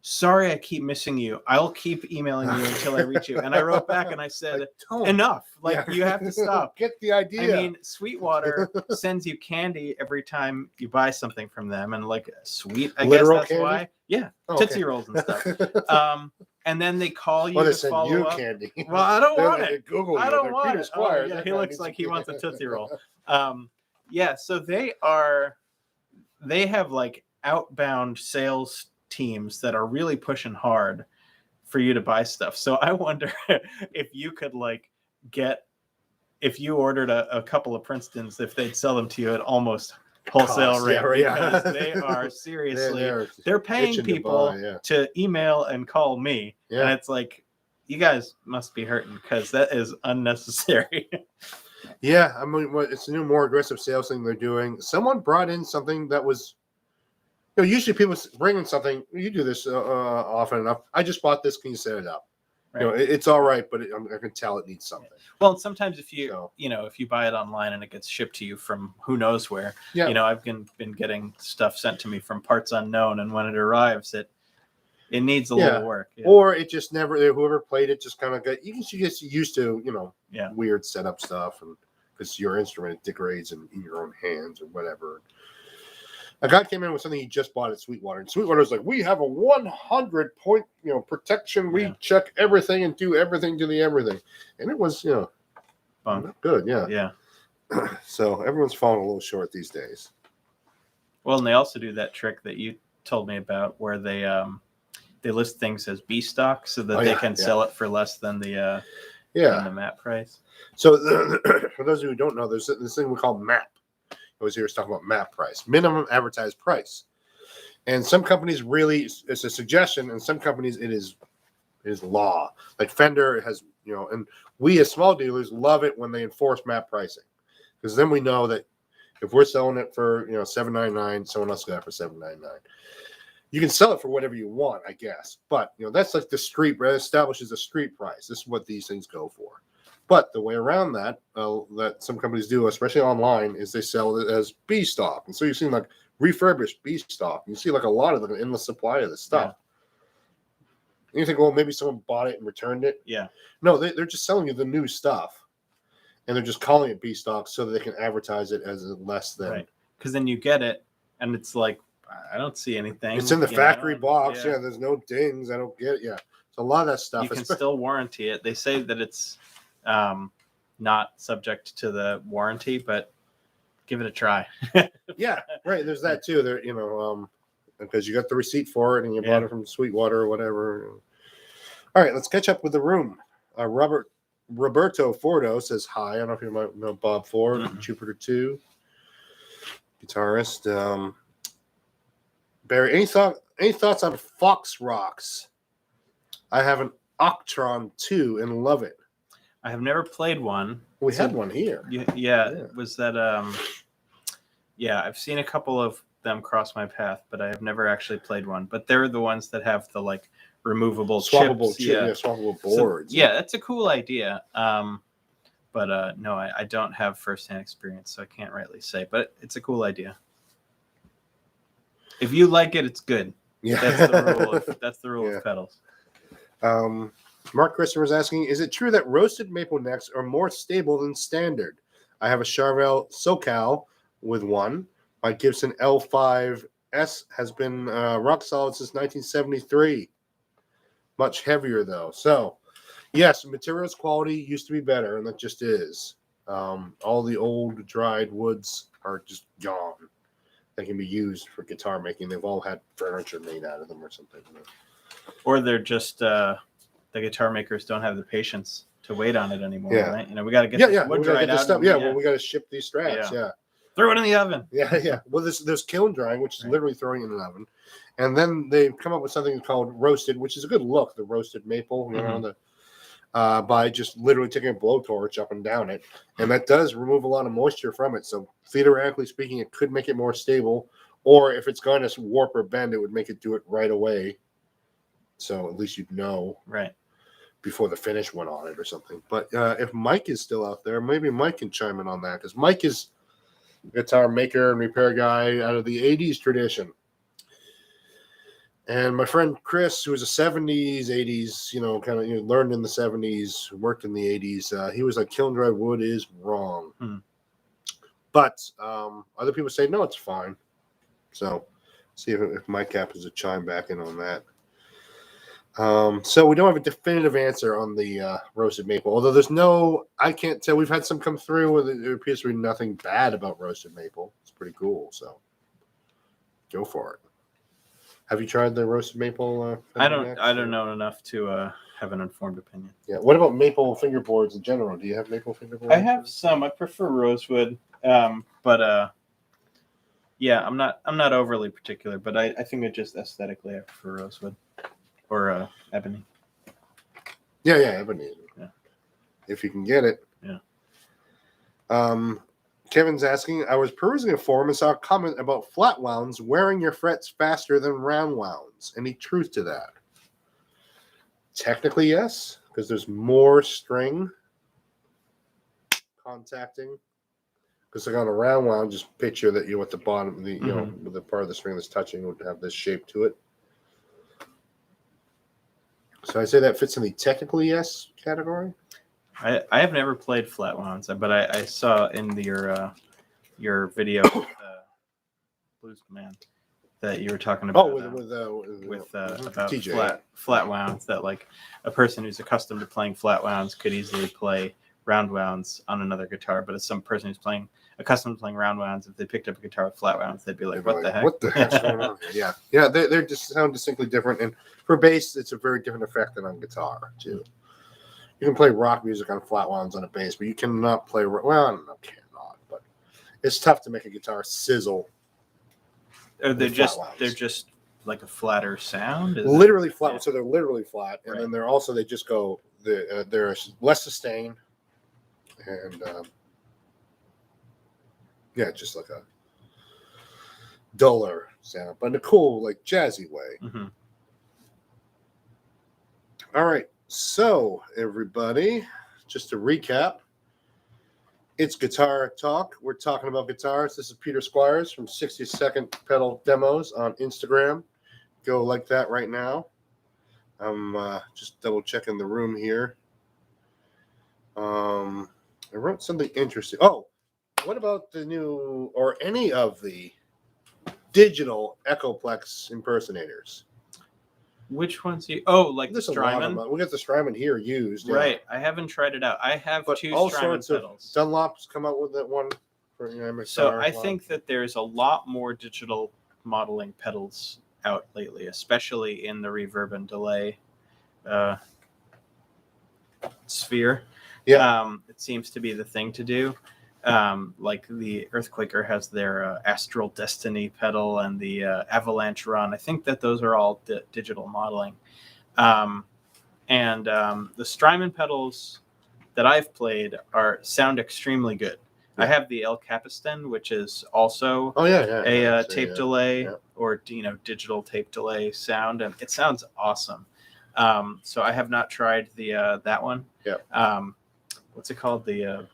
S2: "Sorry, I keep missing you. I'll keep emailing you until I reach you." And I wrote back and I said, "Enough. You have to stop."
S1: Get the idea.
S2: I mean, Sweetwater sends you candy every time you buy something from them, and like sweet, I
S1: Literal
S2: guess that's
S1: candy?
S2: why. Yeah, Tootsie Rolls and stuff. And then they call you to follow
S1: you
S2: up.
S1: candy.
S2: Well, I don't want it.
S1: Google
S2: I don't want
S1: Peter
S2: it.
S1: Squires.
S2: Yeah, he looks like he wants a Tootsie Roll. Yeah, so they have like outbound sales teams that are really pushing hard for you to buy stuff. So I wonder if you could if you ordered a couple of Princetons, if they'd sell them to you at almost wholesale rate, because they are seriously they're paying people to email and call me, and it's like, you guys must be hurting because that is unnecessary.
S1: Yeah, I mean, it's a new, more aggressive sales thing they're doing. Someone brought in something that was, usually people bring in something. You do this often enough. I just bought this. Can you set it up? Right. It's all right, but I can tell it needs something. Well,
S2: sometimes if you if you buy it online and it gets shipped to you from who knows where, I've been getting stuff sent to me from parts unknown, and when it arrives, it needs a little work.
S1: Or it just never. Whoever played it just kind of got. You get used to weird setup stuff, and because your instrument degrades in your own hands or whatever. A guy came in with something he just bought at Sweetwater, and Sweetwater's like, "We have a 100-point, protection. We check everything and do everything to the everything," and it was, good,
S2: yeah.
S1: So everyone's falling a little short these days.
S2: Well, and they also do that trick that you told me about, where they list things as B stock so that they can sell it for less than the MAP price.
S1: So for those who don't know, there's this thing we call MAP. I was here talking about MAP price, minimum advertised price, and some companies really it's a suggestion, and some companies it is law. Like Fender has, and we as small dealers love it when they enforce MAP pricing, because then we know that if we're selling it for $799, someone else got it for $799. You can sell it for whatever you want, I guess, but that's like the street establishes a street price. This is what these things go for. But the way around that some companies do, especially online, is they sell it as B stock. And so you're seeing like refurbished B stock. You see like a lot of an endless supply of this stuff. And you think, well, maybe someone bought it and returned it.
S2: Yeah.
S1: No, they're just selling you the new stuff. And they're just calling it B stock so that they can advertise it as less than.
S2: Right. Because then you get it and it's like, I don't see anything.
S1: It's in the factory box. Yeah, there's no dings. I don't get it. Yeah. So a lot of that stuff.
S2: You can still warranty it. They say that it's not subject to the warranty, but give it a try.
S1: Yeah, right. There's that too. There, because you got the receipt for it and you bought it from Sweetwater or whatever. All right, let's catch up with the room. Roberto Fordo says hi. I don't know if you might know Bob Ford, Jupiter 2. guitarist. Barry, any thoughts on Fox Rocks? I have an Octron 2 and love it.
S2: I have never played one.
S1: We had one here.
S2: Yeah. Was that yeah, I've seen a couple of them cross my path, but I have never actually played one. But they're the ones that have the like removable
S1: swappable
S2: chips.
S1: Swappable boards.
S2: So, yeah, that's a cool idea. But no, I don't have firsthand experience, so I can't rightly say. But it's a cool idea. If you like it, it's good.
S1: Yeah.
S2: That's the rule of pedals.
S1: Mark Christopher is asking, is it true that roasted maple necks are more stable than standard? I have a Charvel SoCal with one. My Gibson L5S has been rock solid since 1973. Much heavier, though. So, yes, materials quality used to be better, and that just is. All the old dried woods are just gone. They can be used for guitar making. They've all had furniture made out of them or something.
S2: Or they're just the guitar makers don't have the patience to wait on it anymore,
S1: Yeah.
S2: right? You know, we got to get
S1: this
S2: wood dried out.
S1: Stuff. Yeah, well, we got to ship these straps. Yeah.
S2: Throw it in the oven.
S1: Yeah. Well, there's kiln drying, which is literally throwing it in an oven, and then they've come up with something called roasted, which is a good look. The roasted maple, you know, by just literally taking a blowtorch up and down it, and that does remove a lot of moisture from it. So theoretically speaking, it could make it more stable, or if it's going to warp or bend, it would make it do it right away. So at least you'd know before the finish went on it or something. But if Mike is still out there, maybe Mike can chime in on that, because Mike is a guitar maker and repair guy out of the 80s tradition. And my friend Chris, who was a 70s, 80s, learned in the 70s, worked in the 80s, he was like, kiln dried wood is wrong. But other people say, no, it's fine. So see if Mike happens to chime back in on that. So we don't have a definitive answer on the roasted maple, although I can't tell. We've had some come through and there appears to be nothing bad about roasted maple. It's pretty cool. So go for it. Have you tried the roasted maple?
S2: I don't know enough to have an informed opinion.
S1: Yeah. What about maple fingerboards in general? Do you have maple fingerboards?
S2: I have some. I prefer rosewood, but yeah, I'm not overly particular. But I think it just aesthetically, I prefer rosewood or ebony.
S1: Yeah, ebony. Yeah. If you can get it.
S2: Yeah.
S1: Kevin's asking, I was perusing a forum and saw a comment about flat wounds wearing your frets faster than round wounds. Any truth to that? Technically, yes, because there's more string contacting. Because like on a round wound, just picture that at the bottom, with the part of the string that's touching would have this shape to it. So I say that fits in the technically yes category.
S2: I have never played flat wounds, but I saw in your video with Blues Command that you were talking about. About flat wounds, that like a person who's accustomed to playing flat wounds could easily play round wounds on another guitar, but as some person who's accustomed to playing round wounds, if they picked up a guitar with flat wounds, they'd be like, "What the heck?
S1: What the heck's going on here?" Yeah, they just sound distinctly different, and for bass, it's a very different effect than on guitar too. You can play rock music on flat wounds on a bass, but you cannot play. Well, I don't know, cannot, but it's tough to make a guitar sizzle.
S2: They're just like a flatter sound.
S1: Literally flat. Yeah. So they're literally flat, and then they just go. They're less sustain, and just like a duller sound, but in a cool, like jazzy way.
S2: Mm-hmm.
S1: All right. So, everybody, just to recap, it's Guitar Talk. We're talking about guitars. This is Peter Squires from 60-Second Pedal Demos on Instagram. Go like that right now. I'm just double-checking the room here. I wrote something interesting. Oh, what about the new or any of the digital Echoplex impersonators?
S2: Which ones? Like
S1: There's
S2: the Strymon?
S1: We got the Strymon here used. Yeah.
S2: Right. I haven't tried it out. I have two
S1: all
S2: Strymon
S1: sorts
S2: pedals.
S1: Of Dunlop's come out with that one for
S2: So I think that there's a lot more digital modeling pedals out lately, especially in the reverb and delay sphere.
S1: Yeah.
S2: It seems to be the thing to do. Like the Earthquaker has their Astral Destiny pedal and the Avalanche Run. I think that those are all digital modeling. And the Strymon pedals that I've played sound extremely good. Yeah. I have the El Capistan, which is also a tape delay or digital tape delay sound, and it sounds awesome. So I have not tried the that one.
S1: Yeah.
S2: What's it called? The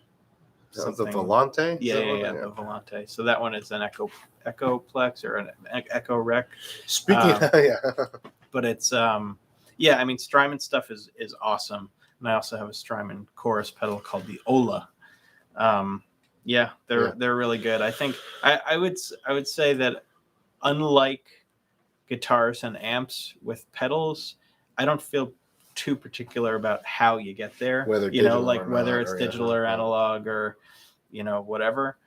S1: Volante?
S2: Yeah, the Volante. So that one is an Echoplex or an Echo Rec.
S1: Speaking
S2: but it's I mean, Strymon stuff is awesome. And I also have a Strymon chorus pedal called the Ola. They're really good. I think I would say that unlike guitars and amps with pedals, I don't feel too particular about how you get there. Whether it's digital or analog or whatever,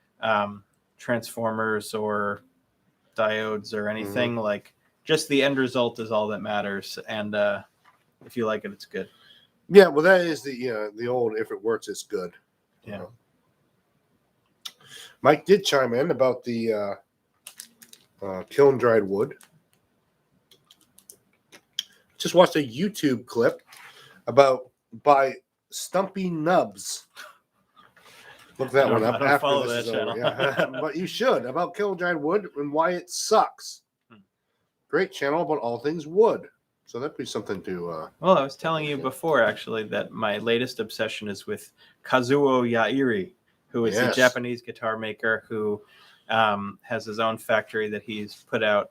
S2: transformers or diodes or anything. Like just the end result is all that matters, and if you like it, it's good.
S1: Yeah, well, that is the old "if it works, it's good."
S2: Yeah.
S1: Mike did chime in about the kiln dried wood. Just watched a YouTube clip by Stumpy Nubs. Look that one up after this is over. Yeah. But you should, about kiln dried wood and why it sucks. Great channel about all things wood. So that'd be something to...
S2: Well, I was telling you before, actually, that my latest obsession is with Kazuo Yairi, who is a Japanese guitar maker who has his own factory that he's put out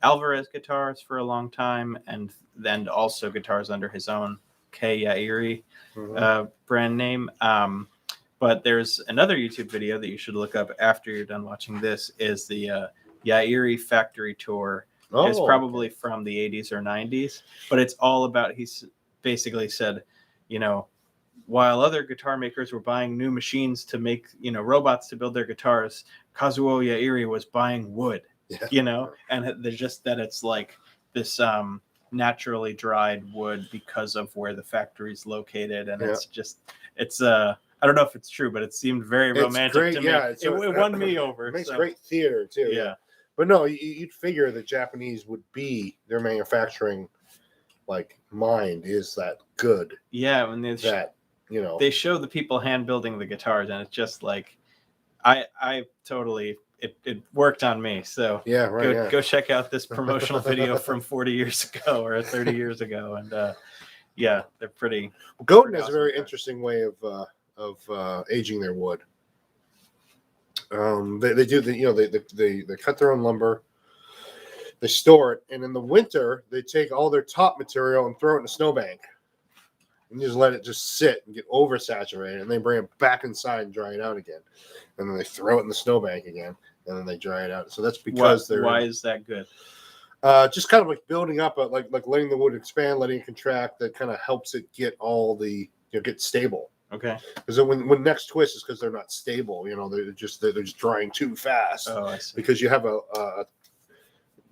S2: Alvarez guitars for a long time, and then also guitars under his own K Yairi brand name. But there's another YouTube video that you should look up after you're done watching this, is the Yairi factory tour. It's probably from the 80s or 90s, but it's all about, he's basically said, while other guitar makers were buying new machines to make, robots to build their guitars, Kazuo Yairi was buying wood, and there's just that it's like this naturally dried wood because of where the factory's located. And it's I don't know if it's true, but it seemed very romantic to me. It won me over.
S1: It makes great theater too. Yeah. But no, you'd figure the Japanese would be, their manufacturing mind is that good.
S2: Yeah, when they show the people hand building the guitars, and it's just like I totally it worked on me. So go check out this promotional video from 40 years ago or 30 years ago, and they're pretty.
S1: Godin has a very interesting way of aging their wood. They do they cut their own lumber, they store it, and in the winter they take all their top material and throw it in a snowbank and just let it just sit and get oversaturated, and they bring it back inside and dry it out again, and then they throw it in the snowbank again, and then they dry it out. So that's because
S2: why is that good?
S1: Just kind of like building up, like letting the wood expand, letting it contract. That kind of helps it get all the get stable.
S2: Okay.
S1: Because when necks twist is because they're not stable. They're just drying too fast.
S2: Oh, I see.
S1: Because you have the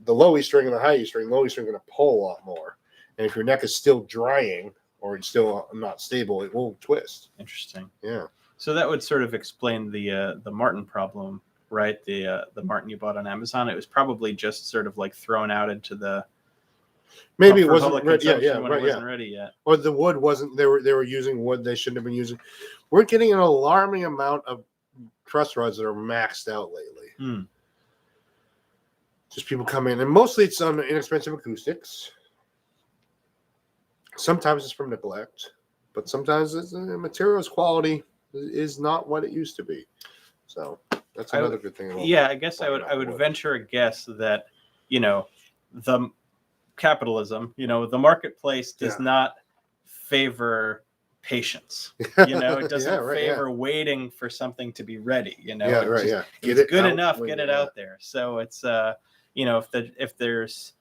S1: low E string and the high E string. Low E string going to pull a lot more, and if your neck is still drying or it's still not stable, it will twist.
S2: Interesting.
S1: Yeah.
S2: So that would sort of explain the Martin problem, right? The Martin you bought on Amazon. It was probably just sort of like thrown out into the.
S1: Maybe it wasn't ready.
S2: It wasn't ready yet.
S1: Or the wood wasn't. They were using wood they shouldn't have been using. We're getting an alarming amount of truss rods that are maxed out lately. Just people come in, and mostly it's on inexpensive acoustics. Sometimes it's from neglect, but sometimes the materials quality is not what it used to be. So that's another good thing.
S2: I guess I would venture a guess that the capitalism, the marketplace does not favor patience. It doesn't favor waiting for something to be ready. It's good enough, get it out there. So it's if there's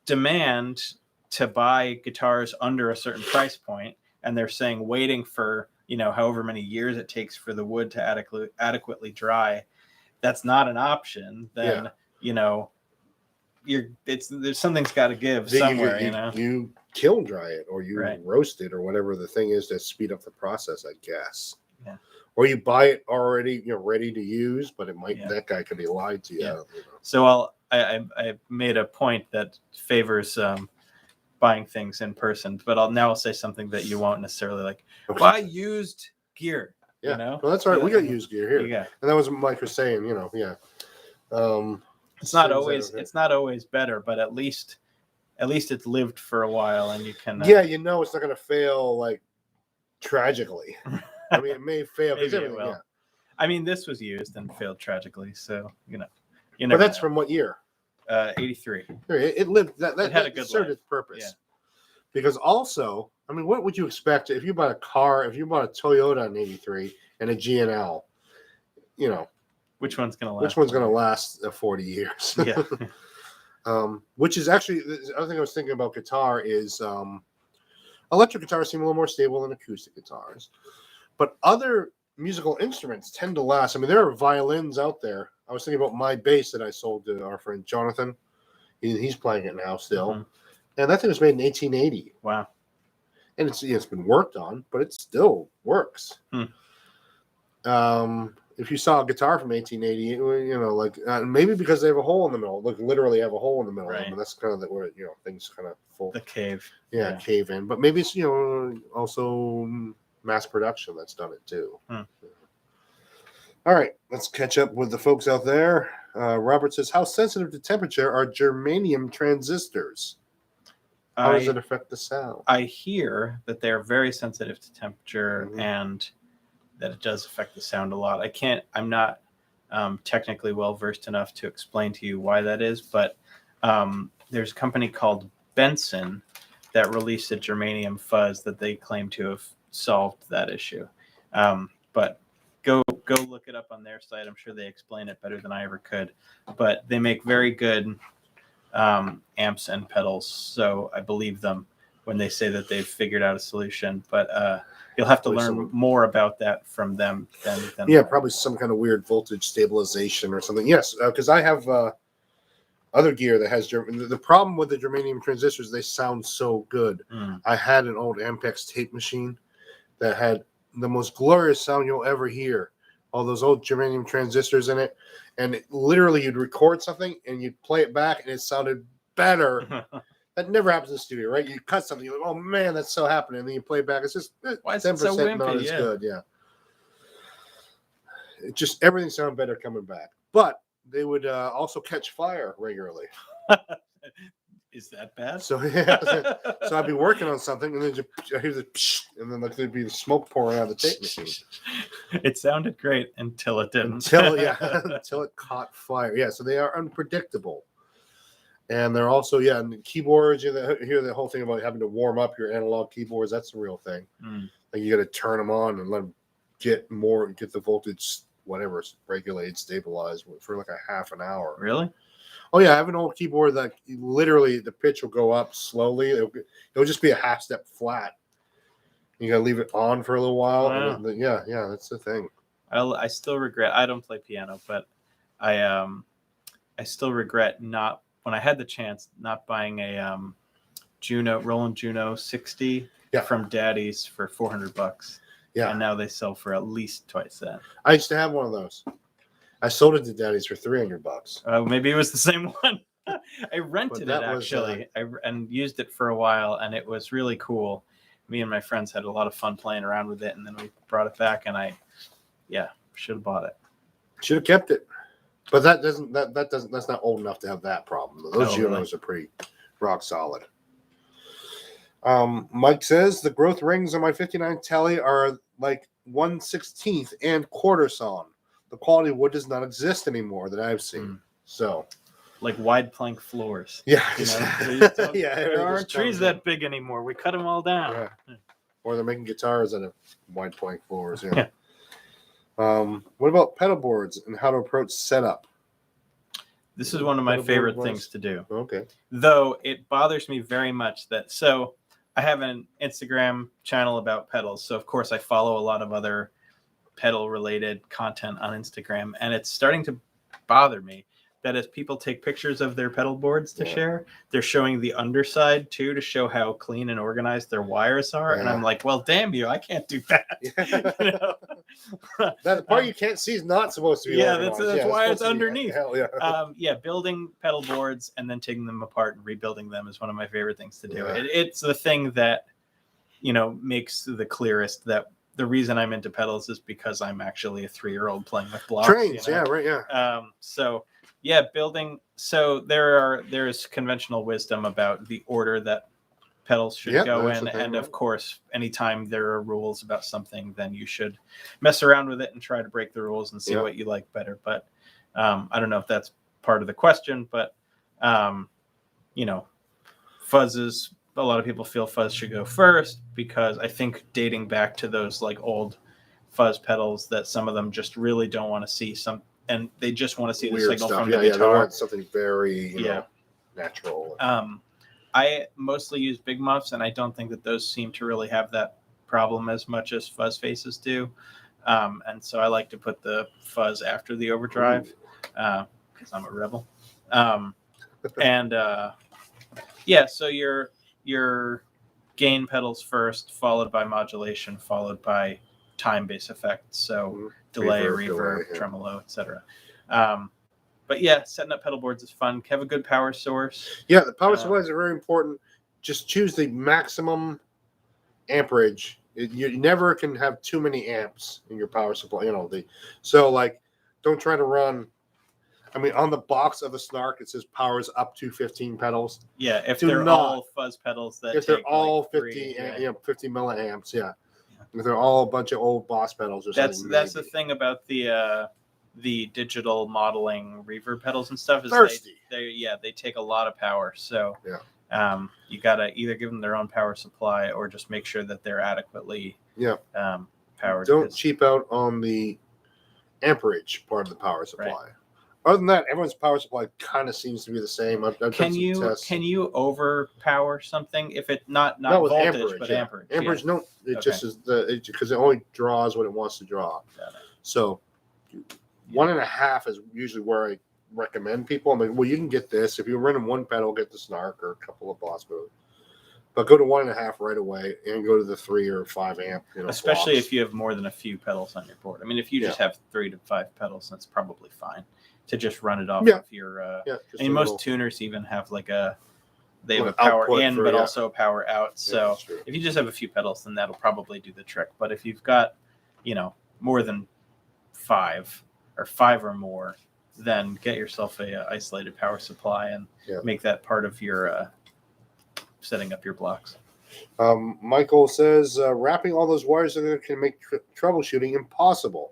S2: demand to buy guitars under a certain price point, and they're saying waiting for however many years it takes for the wood to adequately dry, that's not an option. Then there's something's got to give somewhere.
S1: You kiln dry it, or you roast it, or whatever the thing is to speed up the process, I guess.
S2: Yeah.
S1: or you buy it already, ready to use, but that guy could be lied to you.
S2: Yeah. So I made a point that favors buying things in person, but I'll say something that you won't necessarily like. Buy used gear.
S1: Yeah.
S2: You know?
S1: Well, that's right. We got used gear here.
S2: Yeah.
S1: And that was what Mike was saying, yeah.
S2: It's not always better, but at least it's lived for a while, and you can.
S1: It's not going to fail like tragically. I mean, it may fail.
S2: Maybe it will.
S1: Yeah.
S2: I mean, this was used and failed tragically, so
S1: But that's from what year?
S2: 83.
S1: It lived. That
S2: had a good
S1: served
S2: life.
S1: its purpose.
S2: Yeah.
S1: Because also, I mean, what would you expect if you bought a car? If you bought a Toyota in '83 and a GNL,
S2: which one's going to last?
S1: Which one's going to last 40 years?
S2: Yeah.
S1: Which is actually the other thing I was thinking about guitar is electric guitars seem a little more stable than acoustic guitars, but other musical instruments tend to last. I mean, there are violins out there. I was thinking about my bass that I sold to our friend Jonathan. He's playing it now still, and that thing was made in 1880.
S2: Wow.
S1: And it's been worked on, but it still works. If you saw a guitar from 1880, maybe because they have a hole in the middle, like literally have a hole in the middle.
S2: Right.
S1: And that's kind of where things kind of fall.
S2: The cave.
S1: Yeah, cave in. But maybe it's also mass production that's done it too. All right, let's catch up with the folks out there. Robert says, "How sensitive to temperature are germanium transistors? How does it affect the sound?"
S2: I hear that they're very sensitive to temperature and that it does affect the sound a lot. I'm not technically well versed enough to explain to you why that is, but there's a company called Benson that released a germanium fuzz that they claim to have solved that issue. But go look it up on their site. I'm sure they explain it better than I ever could. But they make very good amps and pedals, so I believe them when they say that they've figured out a solution. But you'll have to learn more about that from them than
S1: probably some kind of weird voltage stabilization or something. Yes, because I have other gear that has the problem with the germanium transistors, they sound so good. I had an old Ampex tape machine that had the most glorious sound you'll ever hear. All those old germanium transistors in it, and literally you'd record something and you'd play it back and it sounded better. That never happens in the studio, right? You cut something, you're like, "Oh man, that's so happening," and then you play it back. It's just 10% not as good. Yeah, it just everything sounded better coming back, but they would also catch fire regularly.
S2: Is that bad?
S1: So so I'd be working on something, and then I hear the psh, and then there'd be the smoke pouring out of the tape machine.
S2: It sounded great until it didn't.
S1: Until it caught fire. Yeah, so they are unpredictable. And they're also, and the keyboards, you hear the whole thing about having to warm up your analog keyboards. That's the real thing. Like you got to turn them on and let them get the voltage, whatever, regulated, stabilized for like a half an hour.
S2: Really?
S1: Oh, yeah. I have an old keyboard that literally the pitch will go up slowly. It'll just be a half step flat. You got to leave it on for a little while.
S2: Wow.
S1: And yeah, that's the thing.
S2: I still regret, I don't play piano, but I still regret not, when I had the chance, not buying a Roland Juno 60 from Daddy's for $400.
S1: Yeah.
S2: And now they sell for at least twice that.
S1: I used to have one of those. I sold it to Daddy's for $300.
S2: Maybe it was the same one. I rented it actually, and used it for a while, and it was really cool. Me and my friends had a lot of fun playing around with it, and then we brought it back, and I should have bought it.
S1: Should have kept it. But that's not old enough to have that problem. Those Junos are pretty rock solid. Mike says the growth rings on my 59 Tele are like 1/16 and quarter sawn. The quality of wood does not exist anymore that I've seen. So,
S2: like wide plank floors.
S1: Yeah,
S2: there aren't trees that big anymore. We cut them all down.
S1: Yeah. Or they're making guitars out of wide plank floors. Yeah. What about pedal boards and how to approach setup?
S2: This is one of my favorite things to do.
S1: Okay.
S2: Though it bothers me very much that I have an Instagram channel about pedals, so of course I follow a lot of other pedal related content on Instagram, and it's starting to bother me that as people take pictures of their pedal boards to share, they're showing the underside too to show how clean and organized their wires are. And I'm like, well, damn you, I can't do that. You know?
S1: That part you can't see is not supposed to be organized.
S2: That's why it's underneath.
S1: Hell yeah.
S2: Building pedal boards and then taking them apart and rebuilding them is one of my favorite things to do.
S1: Yeah.
S2: It's the thing that, you know, makes the clearest that the reason I'm into pedals is because I'm actually a 3-year-old playing with blocks.
S1: Trains,
S2: you know?
S1: yeah, right, yeah.
S2: So yeah, building. So there's conventional wisdom about the order that pedals should go in, and of course, anytime there are rules about something, then you should mess around with it and try to break the rules and see what you like better. But I don't know if that's part of the question, but you know, fuzzes. A lot of people feel fuzz should go first because I think dating back to those like old fuzz pedals that some of them just really don't want to see some, and they just want to see the signal from the guitar.
S1: They want something very you know, natural.
S2: I mostly use big muffs, and I don't think that those seem to really have that problem as much as fuzz faces do. And so I like to put the fuzz after the overdrive because I'm a rebel. So your gain pedals first, followed by modulation, followed by time bass effects. So delay, reverb, tremolo, etc. But yeah, setting up pedal boards is fun. Have a good power source.
S1: Yeah, the power supplies are very important. Just choose the maximum amperage. You never can have too many amps in your power supply. You know, so like don't try to run. I mean, on the box of the Snark, it says powers up to 15 pedals.
S2: Yeah, if they're all fuzz pedals that
S1: if they're all like 50 milliamps, if they're all a bunch of old Boss pedals or something.
S2: That's the thing about the digital modeling reverb pedals and stuff is they take a lot of power. So you gotta either give them their own power supply or just make sure that they're adequately powered.
S1: Don't cheap out on the amperage part of the power supply. Right. Other than that, everyone's power supply kind of seems to be the same. I've done some tests.
S2: Can you overpower something if it not voltage amperage, but amperage?
S1: Amperage, no. It just is because it only draws what it wants to draw. So 1.5 is usually where I recommend people. I'm like, well, you can get this if you're running one pedal, get the Snark or a couple of Boss pedals. But go to 1.5 right away and go to the 3 or 5 amp.
S2: Especially if you have more than a few pedals on your board. I mean, if you just have 3 to 5 pedals, that's probably fine to just run it off of your. I mean, most tuners even have like they have a power in, but also a power out. So if you just have a few pedals, then that'll probably do the trick. But if you've got, more than 5 or 5 or more, then get yourself a isolated power supply and make that part of your setting up your blocks.
S1: Michael says wrapping all those wires together can make troubleshooting impossible.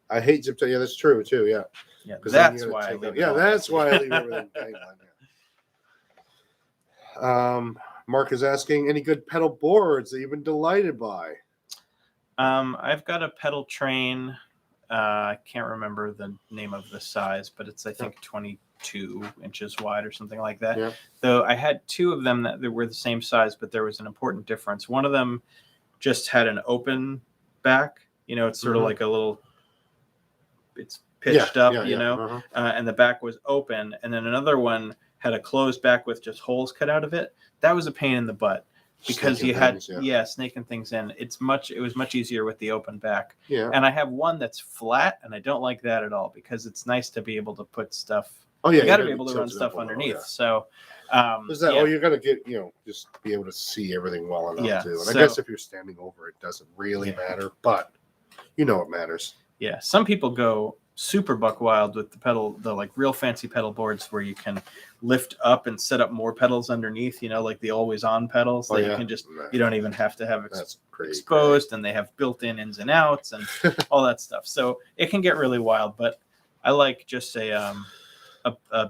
S1: I hate zip tie. Yeah, that's true too. Yeah,
S2: that's why.
S1: That's why I leave everything dangling. Mark is asking, any good pedal boards that you've been delighted by?
S2: I've got a pedal train. I can't remember the name of the size, but it's I think 22 inches wide or something like that. Yeah. Though I had 2 of them that were the same size, but there was an important difference. One of them just had an open back. It's sort of like a little. It's pitched up, and the back was open. And then another one had a closed back with just holes cut out of it. That was a pain in the butt because you had snaking things in. It was much easier with the open back. Yeah. And I have one that's flat, and I don't like that at all because it's nice to be able to put stuff. Oh yeah, you got to be able to run stuff underneath. So.
S1: You got to get just be able to see everying well enough too. And I guess if you're standing over it, doesn't really matter, but it matters. Yeah,
S2: some people go super buck wild with the like real fancy pedal boards where you can lift up and set up more pedals underneath, like the always on pedals that you can just you don't even have to have exposed, and they have built-in ins and outs and all that stuff. So it can get really wild, but I like just a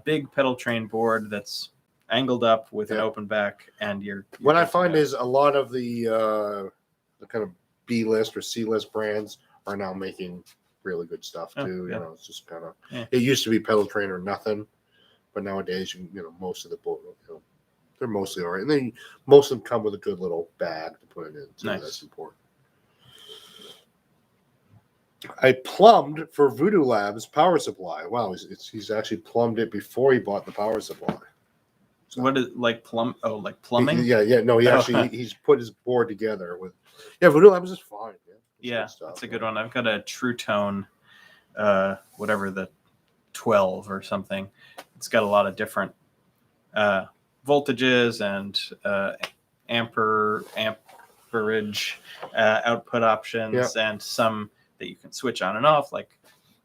S2: big pedal train board that's angled up with an open back, and
S1: what I find is a lot of the kind of B list or C list brands are now making really good stuff too. It's just kind of it used to be pedal train or nothing, but nowadays most of the they're mostly all right, and then most of them come with a good little bag to put it in too. Nice. That's important. I plumbed for Voodoo Labs power supply. Wow, he's actually plumbed it before he bought the power supply. So,
S2: what is like plum? Oh, like plumbing?
S1: Yeah. No, he's put his board together with. Yeah, Voodoo Labs is fine.
S2: Yeah, that's a good one. I've got a True Tone, whatever the 12 or something. It's got a lot of different voltages and amperage output options, and some that you can switch on and off. Like,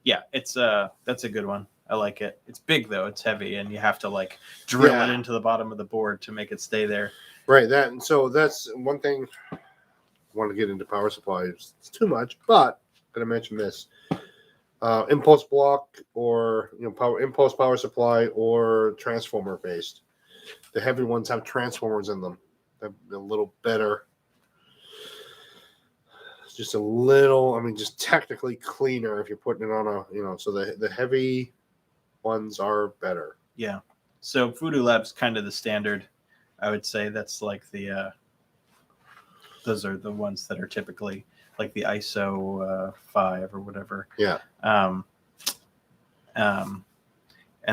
S2: yeah, that's a good one. I like it. It's big though. It's heavy, and you have to like drill it into the bottom of the board to make it stay there.
S1: Right. So that's one thing. I want to get into power supplies. It's too much, but I'm going to mention this: impulse block, or impulse power supply, or transformer based. The heavy ones have transformers in them. They're a little better. It's just a little. Just technically cleaner if you're putting it on a. So the heavy ones are better.
S2: Yeah. So Voodoo Labs kind of the standard. I would say that's like the those are the ones that are typically like the ISO 5 or whatever.
S1: Yeah.
S2: And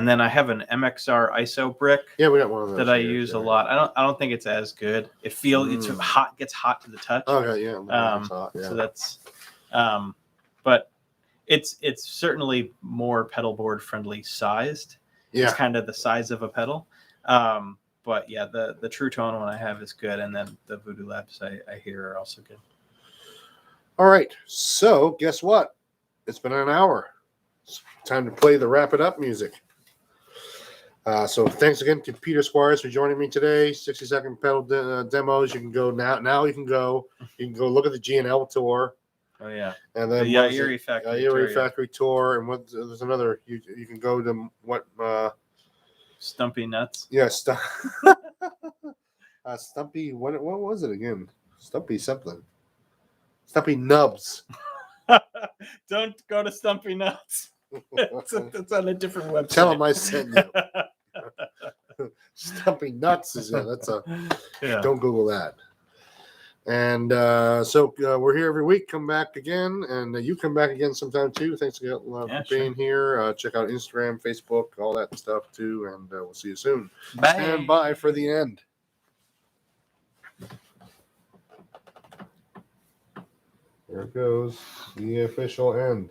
S2: then I have an MXR ISO brick.
S1: Yeah, we got one of those
S2: that I use a lot. I don't think it's as good. It feels it's hot, gets hot to the touch.
S1: Okay, yeah. Hot, yeah.
S2: So that's but it's certainly more pedal board friendly sized.
S1: Yeah.
S2: It's kind of the size of a pedal. But yeah, the True Tone one I have is good, and then the Voodoo Labs I hear are also good.
S1: All right. So guess what? It's been an hour. It's time to play the wrap it up music. So thanks again to Peter Squires for joining me today. 60-second pedal demos. You can go now. Now you can go look at the GNL tour.
S2: Oh yeah.
S1: And then
S2: the Yairi Factory
S1: tour. And there's another. You can go to what?
S2: Stumpy Nuts.
S1: Yeah, Stumpy. What was it again? Stumpy something. Stumpy Nubs.
S2: Don't go to Stumpy Nuts. It's on a different website.
S1: Tell them I sent you. Stumpy Nuts is that's a.
S2: Yeah.
S1: Don't Google that. And so we're here every week. Come back again, and you come back again sometime too. Thanks again for being here. Check out Instagram, Facebook, all that stuff too, and we'll see you soon.
S2: Bye.
S1: Stand by for the end. There it goes. The official end.